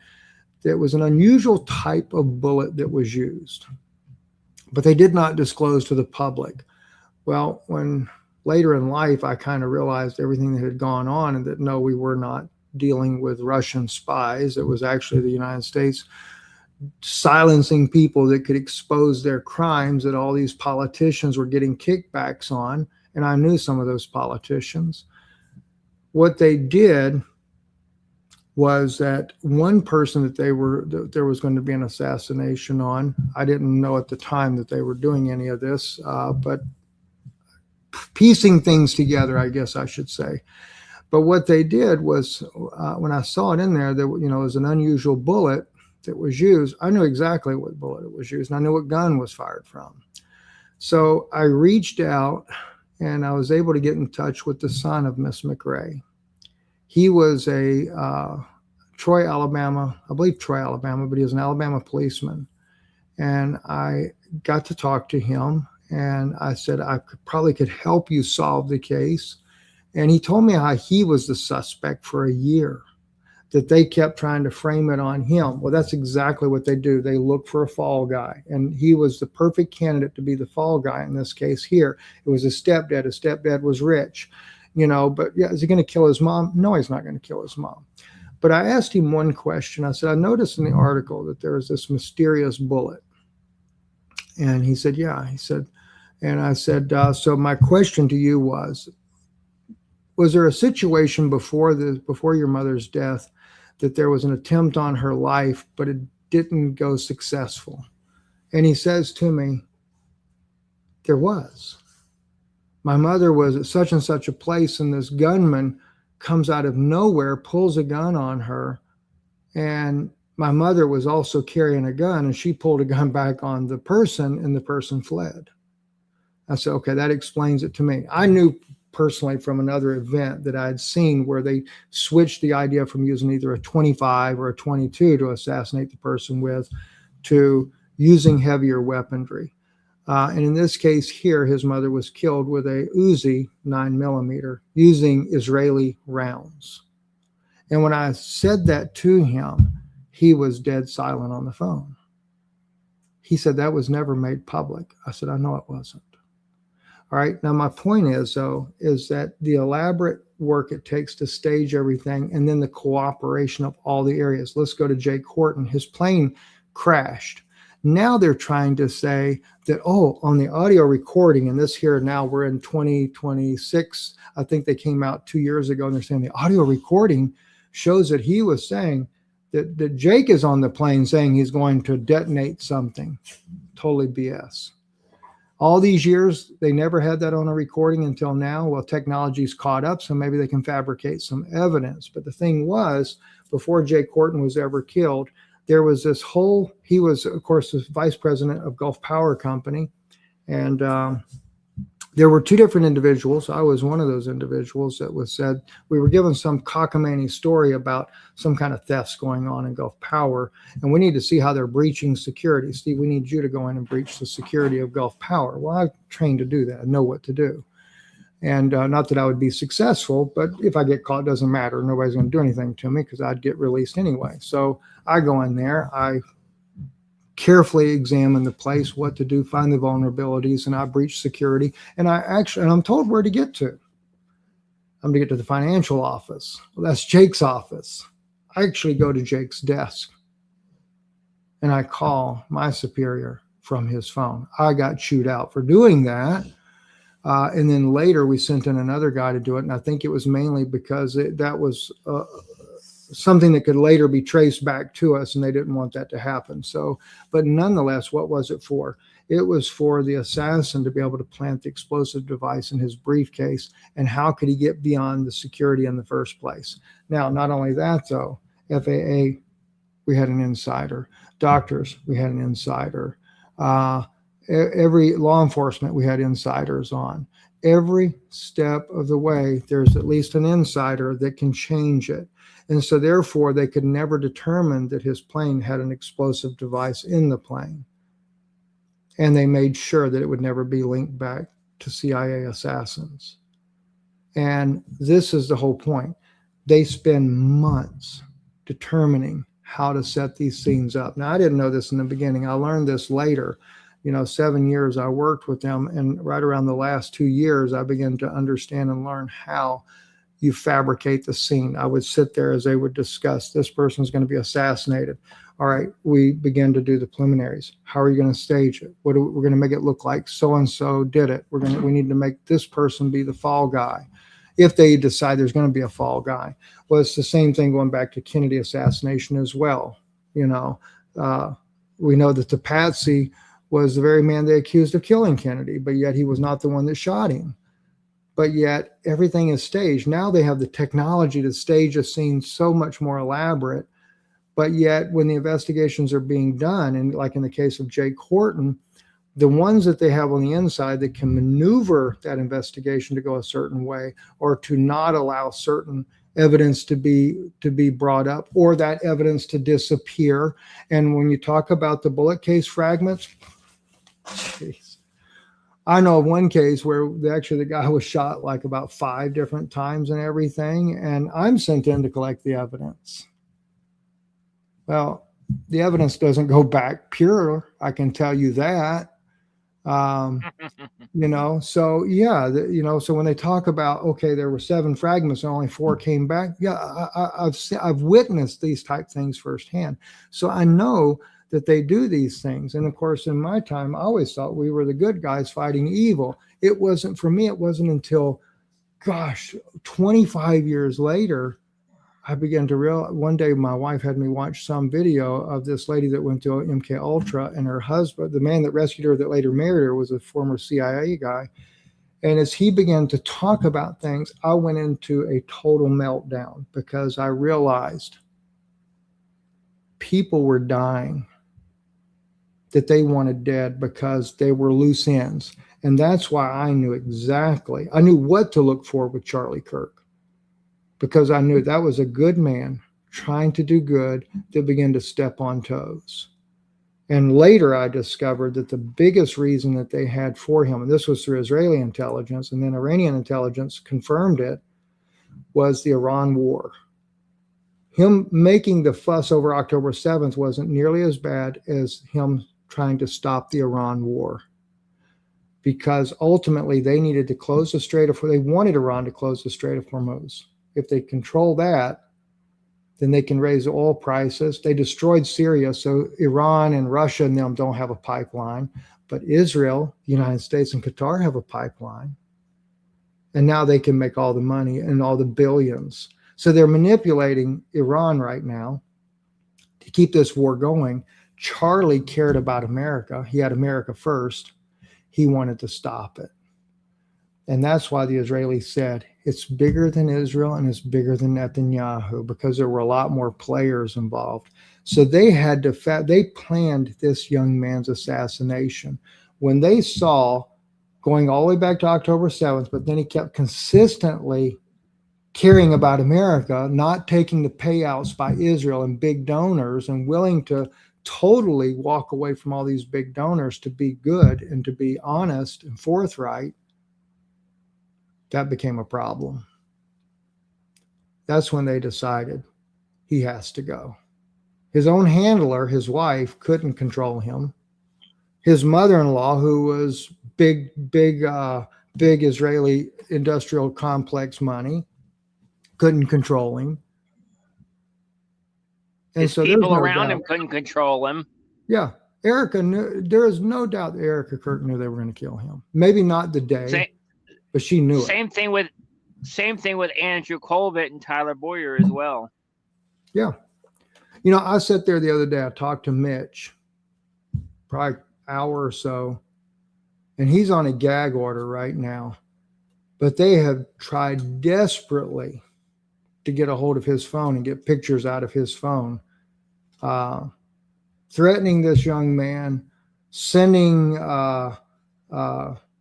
there was an unusual type of bullet that was used, but they did not disclose to the public. Well, when later in life, I kind of realized everything that had gone on and that, no, we were not dealing with Russian spies. It was actually the United States silencing people that could expose their crimes that all these politicians were getting kickbacks on. And I knew some of those politicians. What they did was that one person that there was going to be an assassination on, I didn't know at the time that they were doing any of this, but piecing things together, I guess I should say. But what they did was, when I saw it in there, that it was an unusual bullet that was used. I knew exactly what bullet it was used, and I knew what gun was fired from. So I reached out, and I was able to get in touch with the son of Miss McRae. He was a Troy, Alabama, I believe Troy, Alabama, but he was an Alabama policeman. And I got to talk to him, and I said, I probably could help you solve the case. And he told me how he was the suspect for a year, that they kept trying to frame it on him. Well, that's exactly what they do. They look for a fall guy, and he was the perfect candidate to be the fall guy in this case here. It was his stepdad. His stepdad was rich, but yeah, is he going to kill his mom? No, he's not going to kill his mom. But I asked him one question. I said, I noticed in the article that there was this mysterious bullet. And he said, yeah. He said, and I said, so my question to you was there a situation before your mother's death that there was an attempt on her life, but it didn't go successful? And he says to me, there was. My mother was at such and such a place, and this gunman comes out of nowhere, pulls a gun on her. And my mother was also carrying a gun, and she pulled a gun back on the person, and the person fled. I said, okay, that explains it to me. I knew personally from another event that I'd seen where they switched the idea from using either a 25 or a 22 to assassinate the person with to using heavier weaponry. And in this case here, his mother was killed with a Uzi 9mm using Israeli rounds. And when I said that to him, he was dead silent on the phone. He said that was never made public. I said, I know it wasn't. All right. Now, my point is, though, is that the elaborate work it takes to stage everything and then the cooperation of all the areas. Let's go to Jake Horton. His plane crashed. Now they're trying to say that, oh, on the audio recording, and this here now we're in 2026. I think they came out 2 years ago and they're saying the audio recording shows that he was saying that Jake is on the plane saying he's going to detonate something. Totally BS. All these years, they never had that on a recording until now. Well, technology's caught up, so maybe they can fabricate some evidence. But the thing was, before Jake Horton was ever killed, there was this whole, he was, of course, the vice president of Gulf Power Company. And there were two different individuals. I was one of those individuals that was said, we were given some cockamamie story about some kind of thefts going on in Gulf Power, and we need to see how they're breaching security. Steve, we need you to go in and breach the security of Gulf Power. Well, I'm trained to do that. I know what to do. And not that I would be successful, but if I get caught, it doesn't matter. Nobody's going to do anything to me because I'd get released anyway. So I go in there, I carefully examine the place, what to do, find the vulnerabilities, and I breach security. And I'm told where to get to. I'm to get to the financial office. Well, that's Jake's office. I actually go to Jake's desk and I call my superior from his phone. I got chewed out for doing that. And then later we sent in another guy to do it. And I think it was mainly because that was something that could later be traced back to us, and they didn't want that to happen. So, but nonetheless, what was it for? It was for the assassin to be able to plant the explosive device in his briefcase. And how could he get beyond the security in the first place? Now, not only that, though, FAA, we had an insider. Doctors, we had an insider. Every law enforcement, we had insiders on. Every step of the way, there's at least an insider that can change it. And so therefore, they could never determine that his plane had an explosive device in the plane. And they made sure that it would never be linked back to CIA assassins. And this is the whole point. They spend months determining how to set these things up. Now, I didn't know this in the beginning. I learned this later. 7 years I worked with them, and right around the last 2 years, I began to understand and learn how you fabricate the scene. I would sit there as they would discuss, this person's going to be assassinated. All right, we begin to do the preliminaries. How are you going to stage it? We're going to make it look like so-and-so did it. We need to make this person be the fall guy. If they decide there's going to be a fall guy. Well, it's the same thing going back to Kennedy assassination as well. We know that the patsy was the very man they accused of killing Kennedy, but yet he was not the one that shot him. But yet everything is staged. Now they have the technology to stage a scene so much more elaborate. But yet when the investigations are being done, and like in the case of Jake Horton, the ones that they have on the inside that can maneuver that investigation to go a certain way, or to not allow certain evidence to be brought up, or that evidence to disappear. And when you talk about the bullet case fragments, geez. I know of one case where the guy was shot like about 5 different times and everything, and I'm sent in to collect the evidence. Well, the evidence doesn't go back pure. I can tell you that. So yeah, so when they talk about, okay, there were 7 fragments and only 4 came back. Yeah, I've witnessed these type things firsthand. So I know that they do these things. And of course, in my time, I always thought we were the good guys fighting evil. It wasn't for me. It wasn't until, 25 years later, I began to realize. One day my wife had me watch some video of this lady that went to MK Ultra, and her husband, the man that rescued her that later married her, was a former CIA guy. And as he began to talk about things, I went into a total meltdown because I realized people were dying that they wanted dead because they were loose ends. And that's why I knew what to look for with Charlie Kirk, because I knew that was a good man trying to do good that began to step on toes. And later I discovered that the biggest reason that they had for him, and this was through Israeli intelligence, and then Iranian intelligence confirmed it, was the Iran war. Him making the fuss over October 7th wasn't nearly as bad as him trying to stop the Iran war. because ultimately they needed to close the Strait of, they wanted Iran to close the Strait of Hormuz. If they control that, then they can raise oil prices. They destroyed Syria, so Iran and Russia and them don't have a pipeline, but Israel, the United States, and Qatar have a pipeline. And now they can make all the money and all the billions. So they're manipulating Iran right now to keep this war going. Charlie cared about America. He had America first. He wanted to stop it. And that's why the Israelis said it's bigger than Israel and it's bigger than Netanyahu, because there were a lot more players involved. So they had to, they planned this young man's assassination. When they saw, going all the way back to October 7th, but then he kept consistently caring about America, not taking the payouts by Israel and big donors, and willing to totally walk away from all these big donors to be good and to be honest and forthright, that became a problem. That's when they decided he has to go. His own handler, his wife, couldn't control him. His mother-in-law, who was big Israeli industrial complex money, couldn't control him. And His so people no around doubt. him couldn't control him. Yeah, Erica knew. There is no doubt that Erica Kirk knew they were going to kill him. Maybe not the day, Same, but she knew it. same thing with Andrew Colvett and Tyler Boyer as well. Yeah. You know, I sat there the other day, I talked to Mitch, probably an hour or so, and he's on a gag order right now. But they have tried desperately to get a hold of his phone and get pictures out of his phone, threatening this young man, sending, what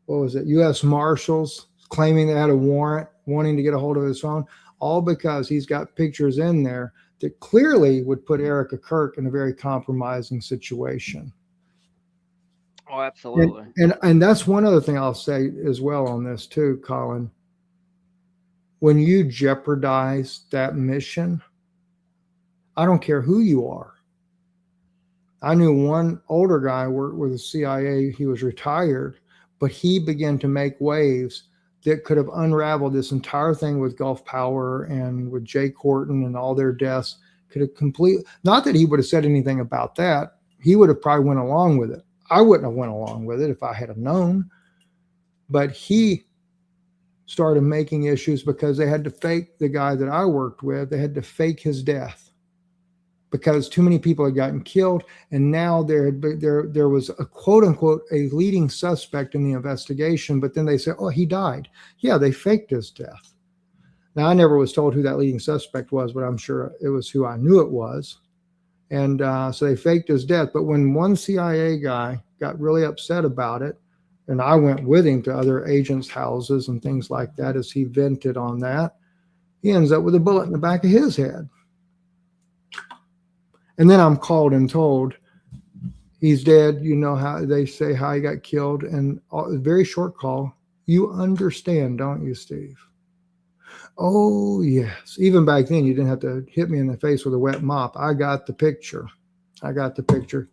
was it, U.S. Marshals, claiming they had a warrant, wanting to get a hold of his phone, all because he's got pictures in there that clearly would put Erica Kirk in a very compromising situation. Oh, absolutely. And that's one other thing I'll say as well on this too, Colin. When you jeopardize that mission, I don't care who you are. I knew one older guy worked with the CIA. He was retired, but he began to make waves that could have unraveled this entire thing with Gulf Power and with Jay Corton and all their deaths. Could have completely, not that he would have said anything about that. He would have probably went along with it. I wouldn't have went along with it if I had have known. But he started making issues because they had to fake the guy that I worked with. They had to fake his death because too many people had gotten killed. And now there was a quote unquote, a leading suspect in the investigation. But then they said, oh, he died. Yeah, they faked his death. Now, I never was told who that leading suspect was, but I'm sure it was who I knew it was. And so they faked his death. But when one CIA guy got really upset about it, and I went with him to other agents' houses and things like that as he vented on that, he ends up with a bullet in the back of his head. And then I'm called and told he's dead. You know how they say how he got killed. And a very short call. You understand, don't you, Steve? Oh, yes. Even back then, you didn't have to hit me in the face with a wet mop. I got the picture.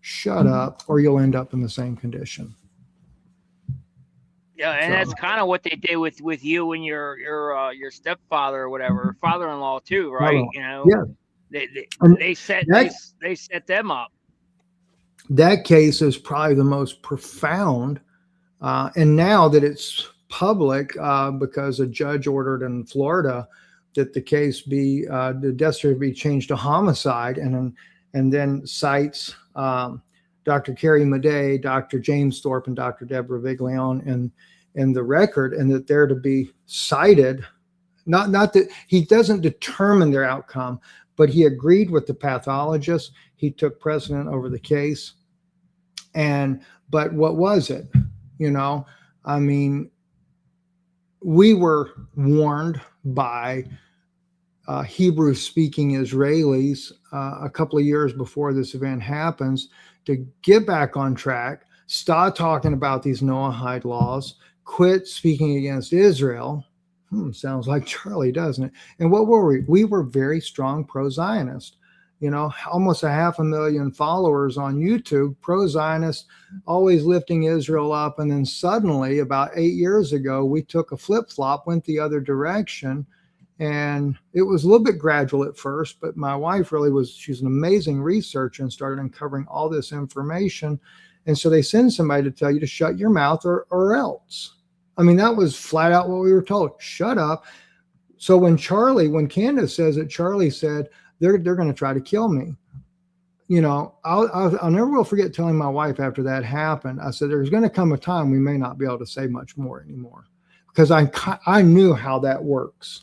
Shut up, or you'll end up in the same condition. Yeah, and that's kind of what they did with you and your stepfather or whatever, father-in-law too, right? You know, yeah. They set them up. That case is probably the most profound, and now that it's public, because a judge ordered in Florida that the case be the death certificate be changed to homicide, and then cites Dr. Carrie Madej, Dr. James Thorpe, and Dr. Deborah Viglione in the record, and that they're to be cited. Not that he doesn't determine their outcome, but he agreed with the pathologist. He took precedent over the case. But what was it? You know, I mean, we were warned by Hebrew-speaking Israelis a couple of years before this event happens to get back on track, start talking about these Noahide laws, quit speaking against Israel. Sounds like Charlie, doesn't it? And what were we? We were very strong pro-Zionist. almost 500,000 followers on YouTube, pro-Zionist, always lifting Israel up. And then suddenly, about 8 years ago, we took a flip-flop, went the other direction. And it was a little bit gradual at first, but my wife she's an amazing researcher and started uncovering all this information. And so they send somebody to tell you to shut your mouth or else. I mean, that was flat out what we were told. Shut up. So when Candace says that Charlie said, they're going to try to kill me. I'll never will forget telling my wife after that happened. I said, there's going to come a time we may not be able to say much more anymore, because I knew how that works.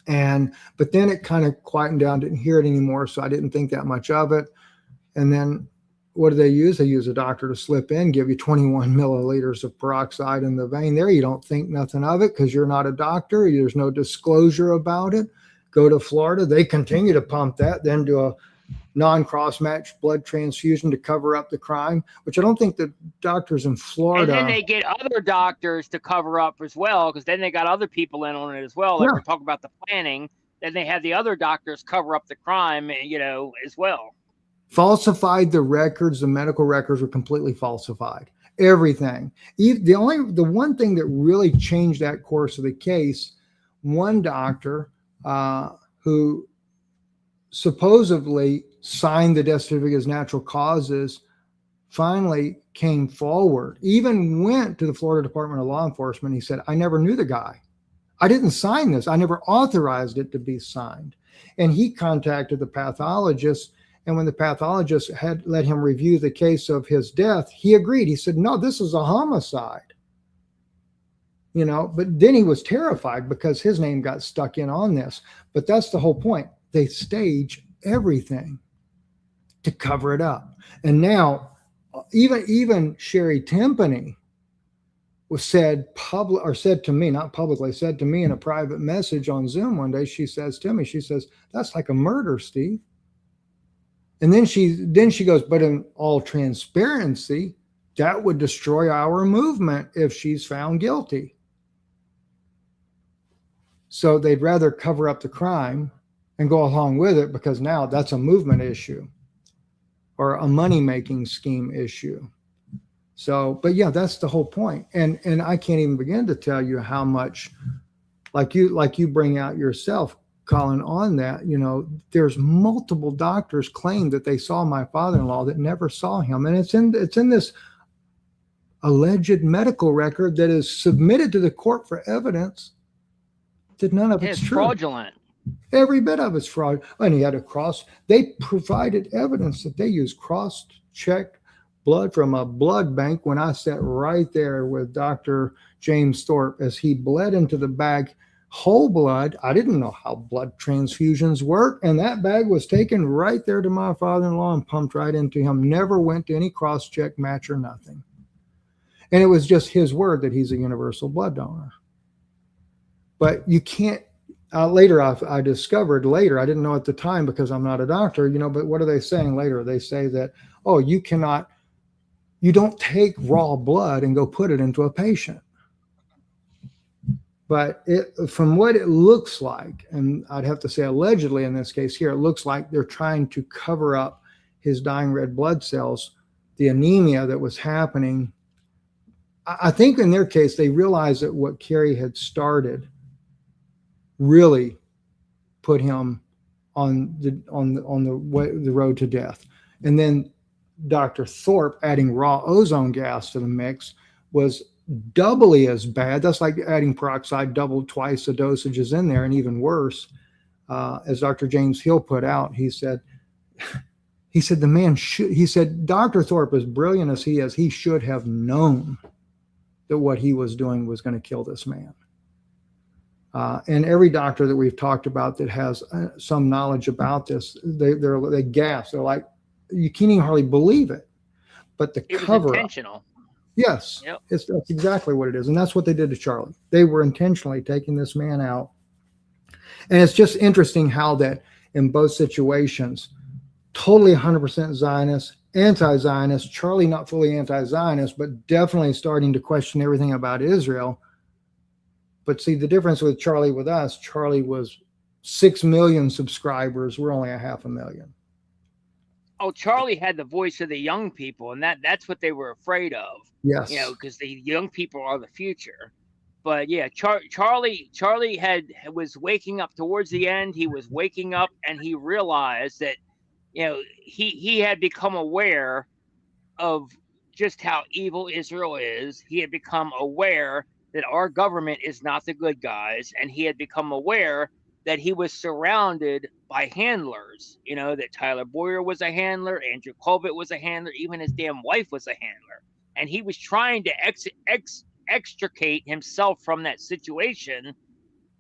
But then it kind of quietened down, didn't hear it anymore. So I didn't think that much of it. And then what do they use? They use a doctor to slip in, give you 21 milliliters of peroxide in the vein there. You don't think nothing of it because you're not a doctor. There's no disclosure about it. Go to Florida. They continue to pump that, then do a non-cross-matched blood transfusion to cover up the crime, which I don't think the doctors in Florida. And then they get other doctors to cover up as well, because then they got other people in on it as well. Like we're talking about the planning. Then they had the other doctors cover up the crime, as well. Falsified the records. The medical records were completely falsified. Everything. The one thing that really changed that course of the case, one doctor who supposedly signed the death certificate as natural causes finally came forward, even went to the Florida Department of Law Enforcement. He said, I never knew the guy. I didn't sign this. I never authorized it to be signed. And he contacted the pathologist. And when the pathologist had let him review the case of his death, he agreed. He said, no, this is a homicide. But then he was terrified because his name got stuck in on this. But that's the whole point. They stage everything to cover it up. And now even Sherry Timpany said to me, not publicly, said to me in a private message on Zoom one day, she says, that's like a murder, Steve. And then she goes, but in all transparency, that would destroy our movement if she's found guilty. So they'd rather cover up the crime and go along with it, because now that's a movement issue or a money-making scheme issue. So, but yeah, that's the whole point. And I can't even begin to tell you how much, like you bring out yourself, Colin, on that, there's multiple doctors claim that they saw my father-in-law that never saw him. And it's in this alleged medical record that is submitted to the court for evidence that none of it's true. Fraudulent. Every bit of it's fraud. And he had they provided evidence that they used cross-checked blood from a blood bank when I sat right there with Dr. James Thorpe as he bled into the bag, whole blood. I didn't know how blood transfusions work. And that bag was taken right there to my father-in-law and pumped right into him. Never went to any cross-check match or nothing. And it was just his word that he's a universal blood donor. But you can't, later I discovered later, I didn't know at the time because I'm not a doctor, but what are they saying later? They say that, you don't take raw blood and go put it into a patient. But from what it looks like, and I'd have to say allegedly in this case here, it looks like they're trying to cover up his dying red blood cells, the anemia that was happening. I think in their case, they realized that what Kerry had started really put him on the road to death. And then Dr. Thorpe adding raw ozone gas to the mix was doubly as bad. That's like adding peroxide, twice the dosages in there, and even worse. As Dr. James Hill put out, he said the man should, he said, Dr. Thorpe, as brilliant as he is, he should have known that what he was doing was going to kill this man. And every doctor that we've talked about that has some knowledge about this, they gasp. They're like, you can't even hardly believe it. But the cover was intentional. Yes, yep. That's exactly what it is. And that's what they did to Charlie. They were intentionally taking this man out. And it's just interesting how that in both situations, totally 100% Zionist, anti-Zionist, Charlie not fully anti-Zionist, but definitely starting to question everything about Israel. But see, the difference with Charlie with us, Charlie was 6 million subscribers. We're only 500,000. Oh, Charlie had the voice of the young people, and that's what they were afraid of. Yes. Because the young people are the future. But yeah, Charlie was waking up towards the end. He was waking up, and he realized that he had become aware of just how evil Israel is. He had become aware that our government is not the good guys, and he had become aware that he was surrounded by handlers. That Tyler Boyer was a handler, Andrew Colbert was a handler, even his damn wife was a handler, and he was trying to extricate himself from that situation.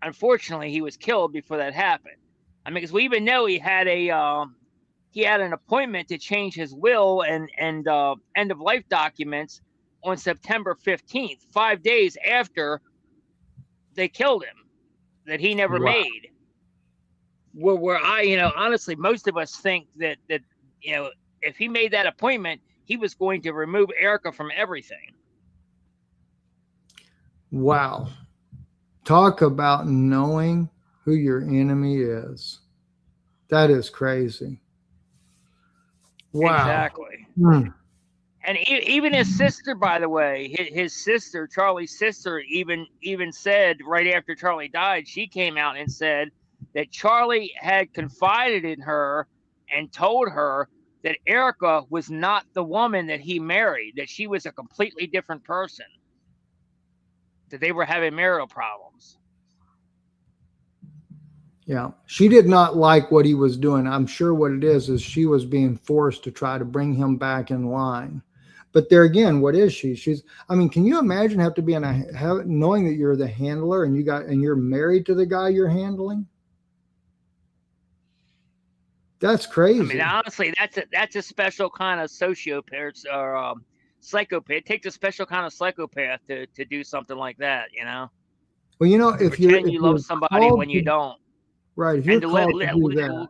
Unfortunately, he was killed before that happened. I mean, because we even know he had an appointment to change his will and end of life documents on September 15th, 5 days after they killed him, that he never Wow. made. Where I, honestly, most of us think that if he made that appointment, he was going to remove Erica from everything. Wow. Talk about knowing who your enemy is. That is crazy. Wow. Exactly. Hmm. And even his sister, by the way, his sister, Charlie's sister, even said right after Charlie died, she came out and said that Charlie had confided in her and told her that Erica was not the woman that he married, that she was a completely different person, that they were having marital problems. Yeah. She did not like what he was doing. I'm sure what it is she was being forced to try to bring him back in line. But there again, what is she? I mean, can you imagine have to be knowing that you're the handler and you're married to the guy you're handling? That's crazy. I mean, honestly, that's a special kind of sociopath or psychopath. It takes a special kind of psychopath to do something like that, Well, to pretend you love somebody when you don't. Right. If you're called to do that.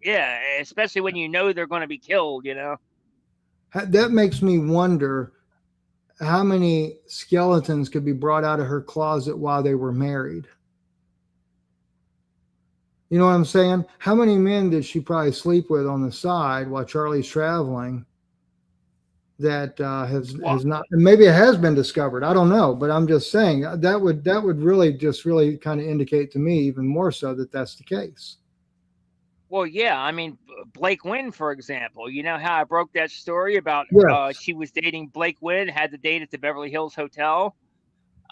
Yeah, especially when you know they're going to be killed, That makes me wonder how many skeletons could be brought out of her closet while they were married. You know what I'm saying? How many men did she probably sleep with on the side while Charlie's traveling that has not, maybe it has been discovered. I don't know, but I'm just saying that would really kind of indicate to me even more so that that's the case. Well, yeah, I mean, Blake Wynn, for example, you know how I broke that story about she was dating Blake Wynn, had the date at the Beverly Hills Hotel.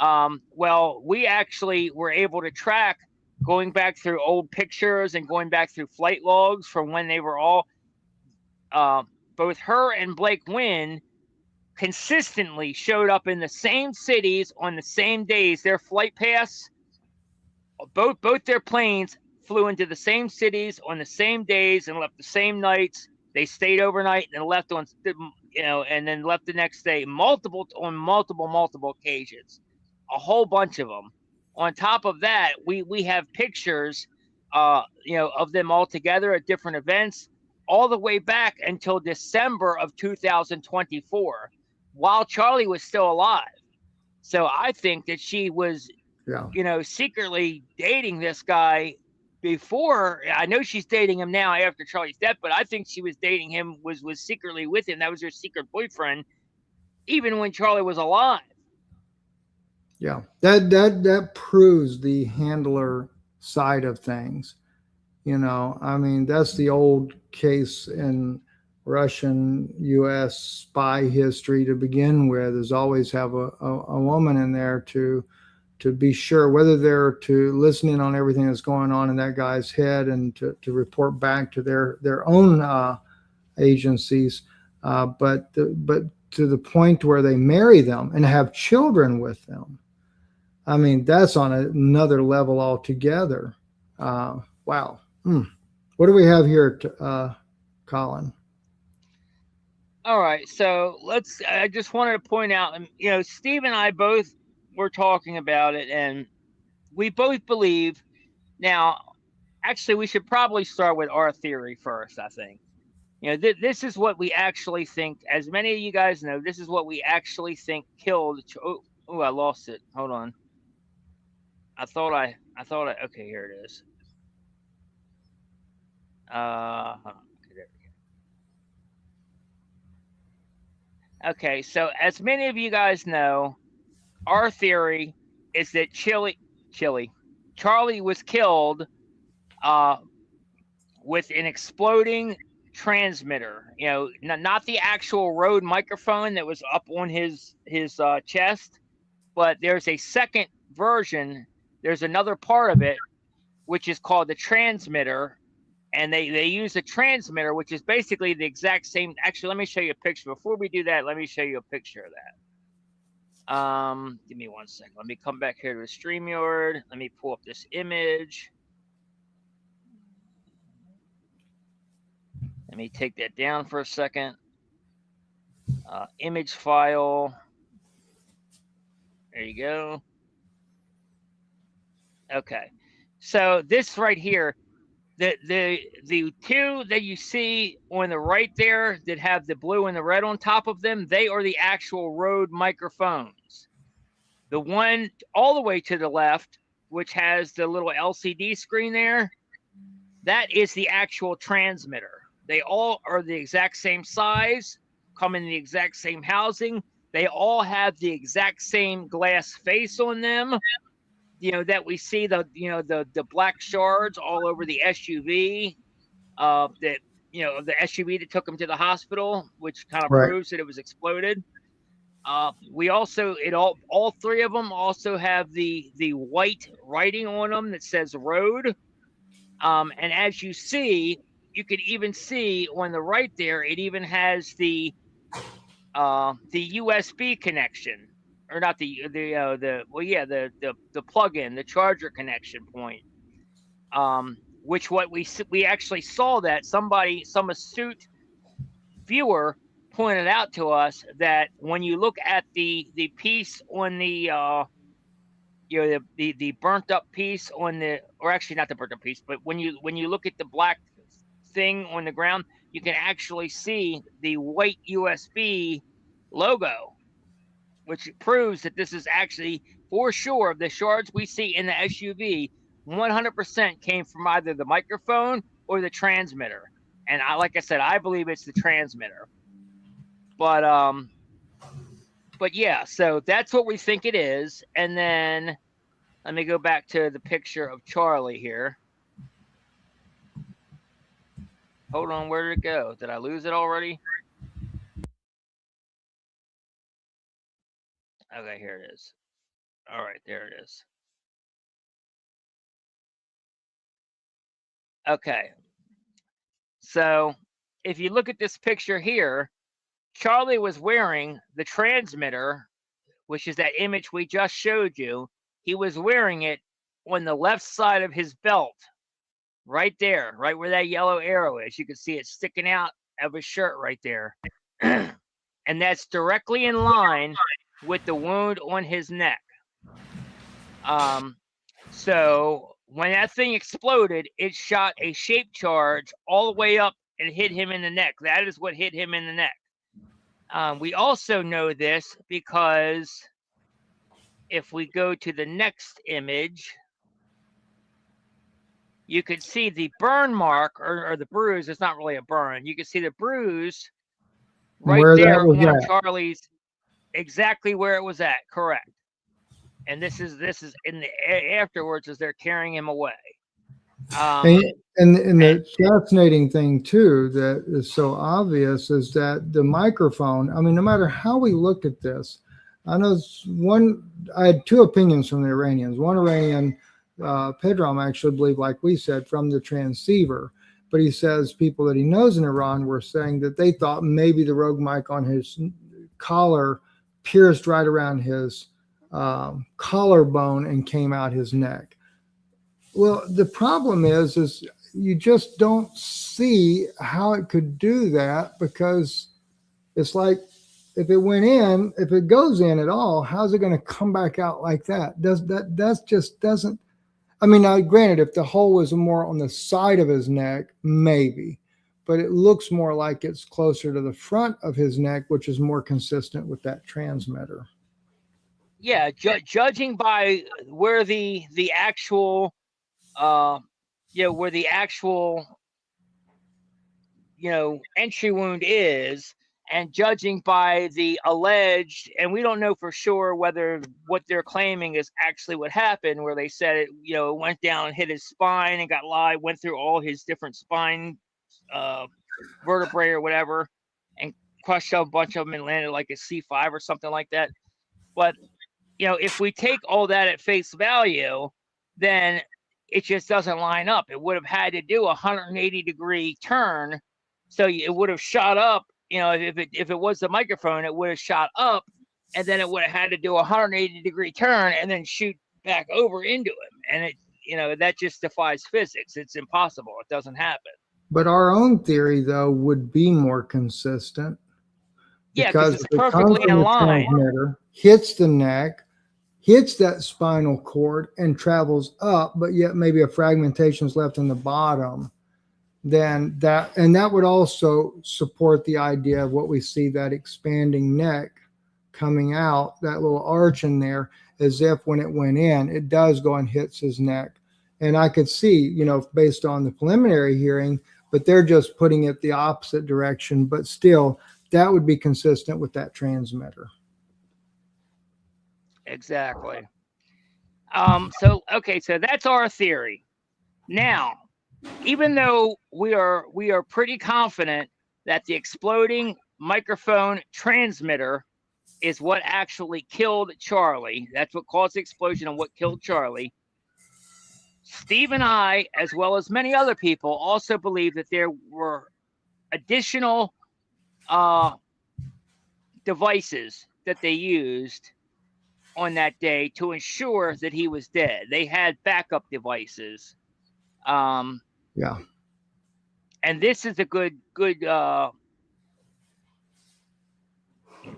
Well, we actually were able to track, going back through old pictures and going back through flight logs from when they were all, both her and Blake Wynn consistently showed up in the same cities on the same days. Their flight paths, both their planes flew into the same cities on the same days and left the same nights. They stayed overnight and left and then left the next day, on multiple occasions, a whole bunch of them. On top of that, we have pictures, of them all together at different events, all the way back until December of 2024, while Charlie was still alive. So I think that she was, secretly dating this guy before. I know she's dating him now after Charlie's death, but I think she was dating him, was secretly with him. That was her secret boyfriend, even when Charlie was alive. Yeah, that proves the handler side of things. I mean, that's the old case in Russian U.S. spy history to begin with, is always have a woman in there to be sure, whether they're to listen in on everything that's going on in that guy's head and to report back to their own agencies, but to the point where they marry them and have children with them. I mean, that's on another level altogether. Wow. What do we have here, Colin? All right, so I just wanted to point out, Steve and I both were talking about it, and we both believe. Now, actually, we should probably start with our theory first, I think. This is what we actually think. As many of you guys know, this is what we actually think killed. Oh, I lost it. Hold on. Okay, here it is. Okay, there we go. Okay, so as many of you guys know, our theory is that Charlie was killed with an exploding transmitter. You know, not the actual Rode microphone that was up on his chest, but there's a second version. There's another part of it which is called the transmitter, and they use a transmitter, which is basically the exact same. Actually, let me show you a picture. Before we do that, let me show you a picture of that. Give me 1 second. Let me come back here to the StreamYard. Let me pull up this image. Let me take that down for a second. Image file. There you go. Okay. So this right here, the two that you see on the right there that have the blue and the red on top of them, they are the actual Rode microphones. The one all the way to the left, which has the little LCD screen there, that is the actual transmitter. They all are the exact same size, come in the exact same housing. They all have the exact same glass face on them. You know, that we see the black shards all over the SUV, that, you know, the SUV that took him to the hospital, which kind of Right. proves that it was exploded. We also, all three of them also have the white writing on them that says Rode. And as you see, you could even see on the right there, it even has the USB connection, or not the plug-in, the charger connection point. Which what we actually saw that some astute viewer pointed out to us that when you look at the piece on the the burnt up piece on the, or actually not the burnt up piece, but when you look at the black thing on the ground, you can actually see the white USB logo, which proves that this is actually, for sure, the shards we see in the SUV 100% came from either the microphone or the transmitter. And like I said, I believe it's the transmitter. But yeah, so that's what we think it is. And then let me go back to the picture of Charlie here. Hold on, where did it go? Did I lose it already? Okay, here it is. All right, there it is. Okay. So if you look at this picture here, Charlie was wearing the transmitter, which is that image we just showed you. He was wearing it on the left side of his belt, right there, right where that yellow arrow is. You can see it sticking out of his shirt right there. And that's directly in line with the wound on his neck. So when that thing exploded, it shot a shape charge all the way up and hit him in the neck. That is what hit him in the neck. We also know this because if we go to the next image, you can see the burn mark or the bruise. It's not really a burn. You can see the bruise right Where that there was on at. Charlie's, exactly where it was at. Correct. And this is in the afterwards as they're carrying him away. And the fascinating thing too that is so obvious is that the microphone, I mean, no matter how we looked at this, I know I had two opinions from the Iranians. One Iranian, Pedram, actually believed, like we said, from the transceiver. But he says people that he knows in Iran were saying that they thought maybe the Rogue mic on his collar pierced right around his collarbone and came out his neck. Well, the problem is you just don't see how it could do that, because it's like if it went in, if it goes in at all, how's it going to come back out like that? That just doesn't. I mean, now granted, if the hole was more on the side of his neck, maybe, but it looks more like it's closer to the front of his neck, which is more consistent with that transmitter. Yeah, judging by where the actual where the actual entry wound is, And judging by the alleged, and we don't know for sure whether what they're claiming is actually what happened, where they said it, it went down and hit his spine and got live, went through all his different spine vertebrae or whatever, and crushed a bunch of them and landed like a C5 or something like that. But if we take all that at face value, then it just doesn't line up. It would have had to do a 180-degree turn, so it would have shot up. If it was the microphone, it would have shot up, and then it would have had to do a 180-degree turn and then shoot back over into him. And that just defies physics. It's impossible. It doesn't happen. But our own theory, though, would be more consistent. Yeah, because it's if it comes perfectly from in the line. transmitter, hits the neck, hits that spinal cord, and travels up, but yet maybe a fragmentation is left in the bottom. Then that would also support the idea of what we see, that expanding neck coming out, that little arch in there, as if when it went in, it does go and hits his neck. And I could see, based on the preliminary hearing, but they're just putting it the opposite direction. But still, that would be consistent with that transmitter. Exactly. So that's our theory. Now, even though we are pretty confident that the exploding microphone transmitter is what actually killed Charlie, that's what caused the explosion and what killed Charlie, Steve and I, as well as many other people, also believe that there were additional devices that they used on that day to ensure that he was dead. They had backup devices. Yeah. And this is a good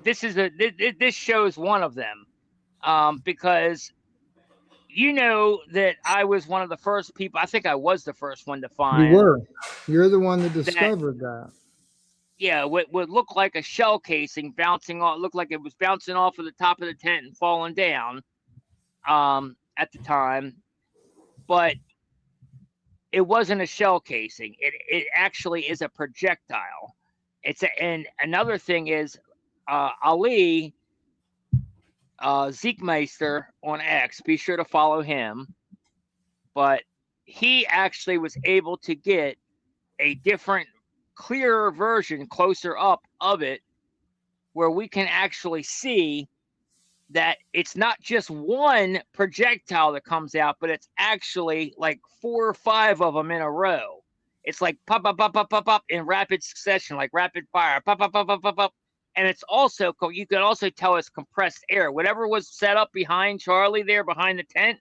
this shows one of them, because that I was one of the first people. I think I was the first one to find. You were. You're the one that discovered that. Yeah, what would look like a shell casing bouncing off. Looked like it was bouncing off of the top of the tent and falling down. At the time, but it wasn't a shell casing. It actually is a projectile. And another thing is, Ali Zeekmeister on X. Be sure to follow him. But he actually was able to get a different, clearer version closer up of it, where we can actually see that it's not just one projectile that comes out, but it's actually like 4 or 5 of them in a row. It's like pop, pop, pop, pop, pop, pop in rapid succession, like rapid fire, pop, pop, pop, pop, pop, pop. And it's also, you can also tell it's compressed air. Whatever was set up behind Charlie there, behind the tent,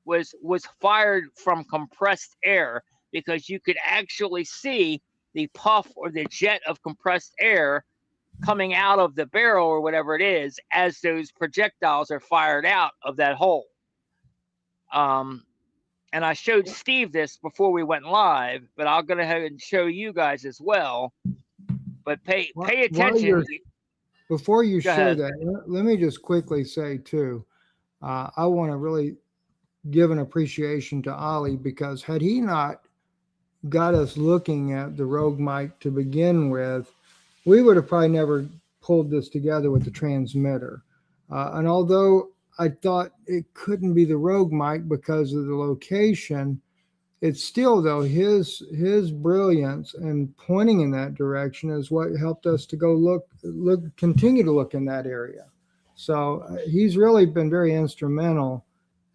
was fired from compressed air, because you could actually see the puff or the jet of compressed air coming out of the barrel or whatever it is as those projectiles are fired out of that hole. And I showed Steve this before we went live, but I'll go ahead and show you guys as well. But pay attention. Before you show that, let me just quickly say too, I want to really give an appreciation to Ali, because had he not got us looking at the Rogue mic to begin with, we would have probably never pulled this together with the transmitter. And although I thought it couldn't be the Rogue mic because of the location, it's still, though, his brilliance and pointing in that direction is what helped us to go continue to look in that area. So he's really been very instrumental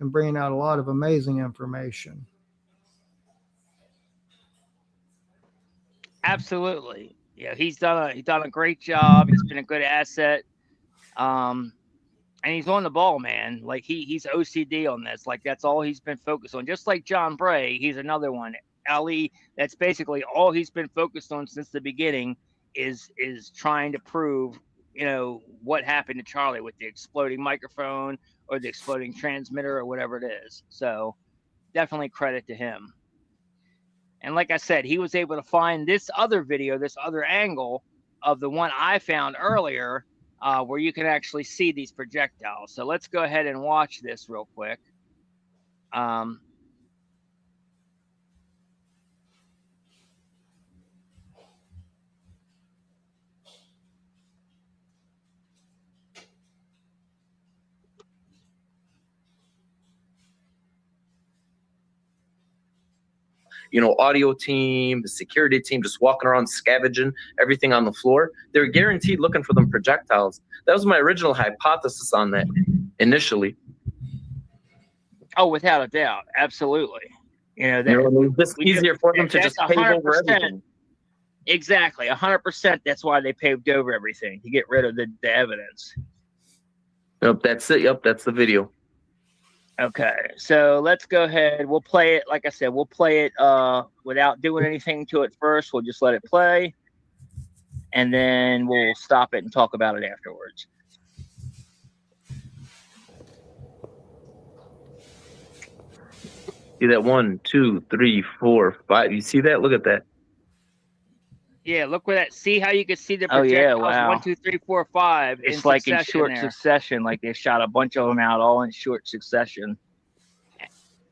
in bringing out a lot of amazing information. Absolutely. Yeah, he's done a great job. He's been a good asset. And he's on the ball, man. Like he's OCD on this. Like that's all he's been focused on. Just like John Bray, he's another one. Ali, that's basically all he's been focused on since the beginning is trying to prove, what happened to Charlie with the exploding microphone or the exploding transmitter or whatever it is. So definitely credit to him. And like I said, he was able to find this other video, this other angle of the one I found earlier, where you can actually see these projectiles. So let's go ahead and watch this real quick. audio team, the security team, just walking around scavenging everything on the floor. They're guaranteed looking for them projectiles. That was my original hypothesis on that initially. Oh, without a doubt, absolutely. That, It's just easier for them to that's just pave over 100%. everything. Exactly, 100%. That's why they paved over everything, to get rid of the evidence. Yep, that's it. Yep, that's the video. Okay, so let's go ahead. We'll play it. Like I said, we'll play it without doing anything to it first. We'll just let it play, and then we'll stop it and talk about it afterwards. See that 1, 2, 3, 4, 5. You see that? Look at that. Yeah, look where that. See how you can see the Oh, yeah, projectiles? wow. 1, 2, 3, 4, 5. It's like in short there. succession, like they shot a bunch of them out all in short succession.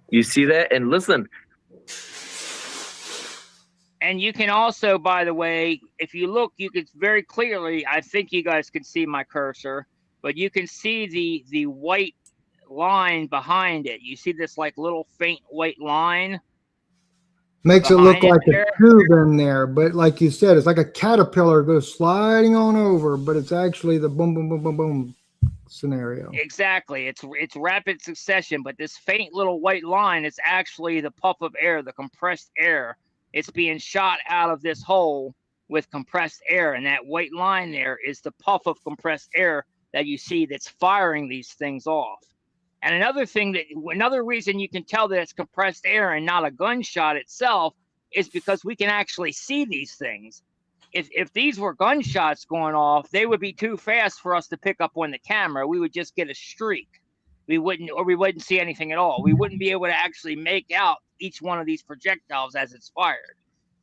You see that? And listen, And you can also, by the way, if you look, you can very clearly. I think you guys can see my cursor, but you can see the white line behind it. You see this like little faint white line. Makes it look Behind like it a there. tube in there, but like you said, it's like a caterpillar goes sliding on over, but it's actually the boom, boom, boom, boom, boom scenario. Exactly. It's rapid succession, but this faint little white line is actually the puff of air, the compressed air. It's being shot out of this hole with compressed air, and that white line there is the puff of compressed air that you see that's firing these things off. And another reason you can tell that it's compressed air and not a gunshot itself is because we can actually see these things. If these were gunshots going off, they would be too fast for us to pick up on the camera. We would just get a streak. We wouldn't see anything at all. We wouldn't be able to actually make out each one of these projectiles as it's fired.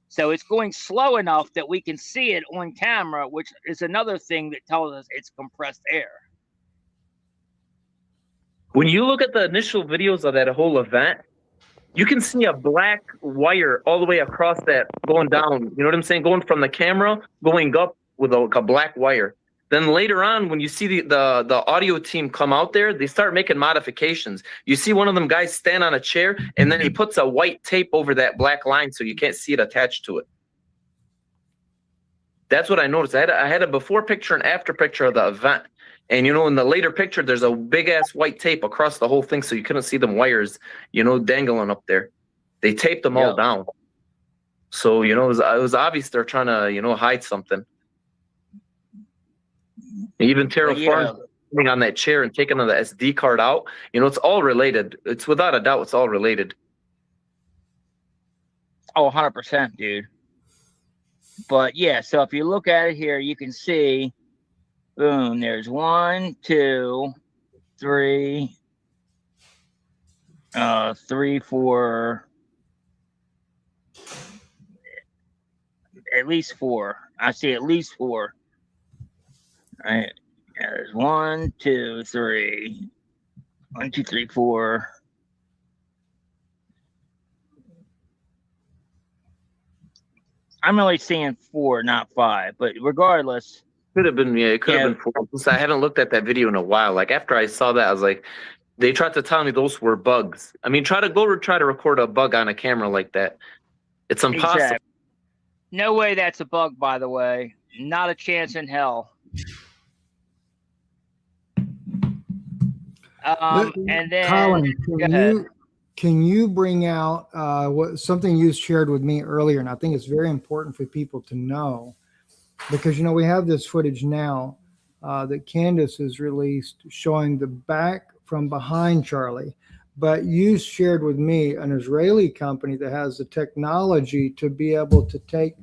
So it's going slow enough that we can see it on camera, which is another thing that tells us it's compressed air. when you look at the initial videos of that whole event, you can see a black wire all the way across that going down. You know what I'm saying? Going from the camera, going up with a black wire. Then later on, when you see the audio team come out there, they start making modifications. You see one of them guys stand on a chair, and then he puts a white tape over that black line so you can't see it attached to it. That's what I noticed. I had a before picture and after picture of the event. And, in the later picture, there's a big-ass white tape across the whole thing, so you couldn't see them wires, dangling up there. They taped them all down. So, it was obvious they're trying to, hide something. Even Terrell Farns sitting on that chair and taking the SD card out, it's all related. It's without a doubt, it's all related. Oh, 100%, dude. But yeah, so if you look at it here, you can see, boom, there's 1, 2, 3, 3, 4, at least 4. I see at least 4. All right. Yeah, there's 1, 2, 3. 1, 2, 3, 4. I'm only seeing 4, not 5, but regardless. Could have been, it could have been 4. I haven't looked at that video in a while. Like after I saw that, I was like, they tried to tell me those were bugs. I mean, try to record a bug on a camera like that. It's impossible. Exactly. No way that's a bug, by the way. Not a chance in hell. And then Colin, can you bring out something you shared with me earlier, and I think it's very important for people to know, because we have this footage now that Candace has released showing the back from behind Charlie, but you shared with me an Israeli company that has the technology to be able to take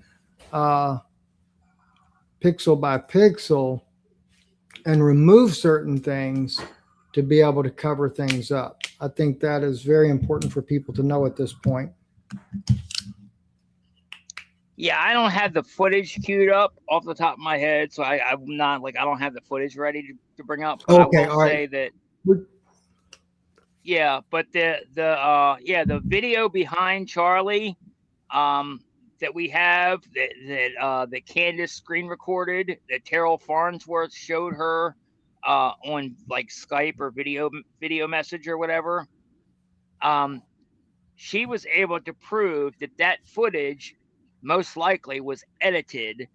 pixel by pixel and remove certain things to be able to cover things up. I think that is very important for people to know at this point. Yeah, I don't have the footage queued up off the top of my head, so I'm not I don't have the footage ready to bring up. But Okay, I will all say right. that. Yeah, but the video behind Charlie, that we have that Candace screen recorded, that Terrell Farnsworth showed her on like Skype or video message or whatever. she was able to prove that that footage most likely was edited.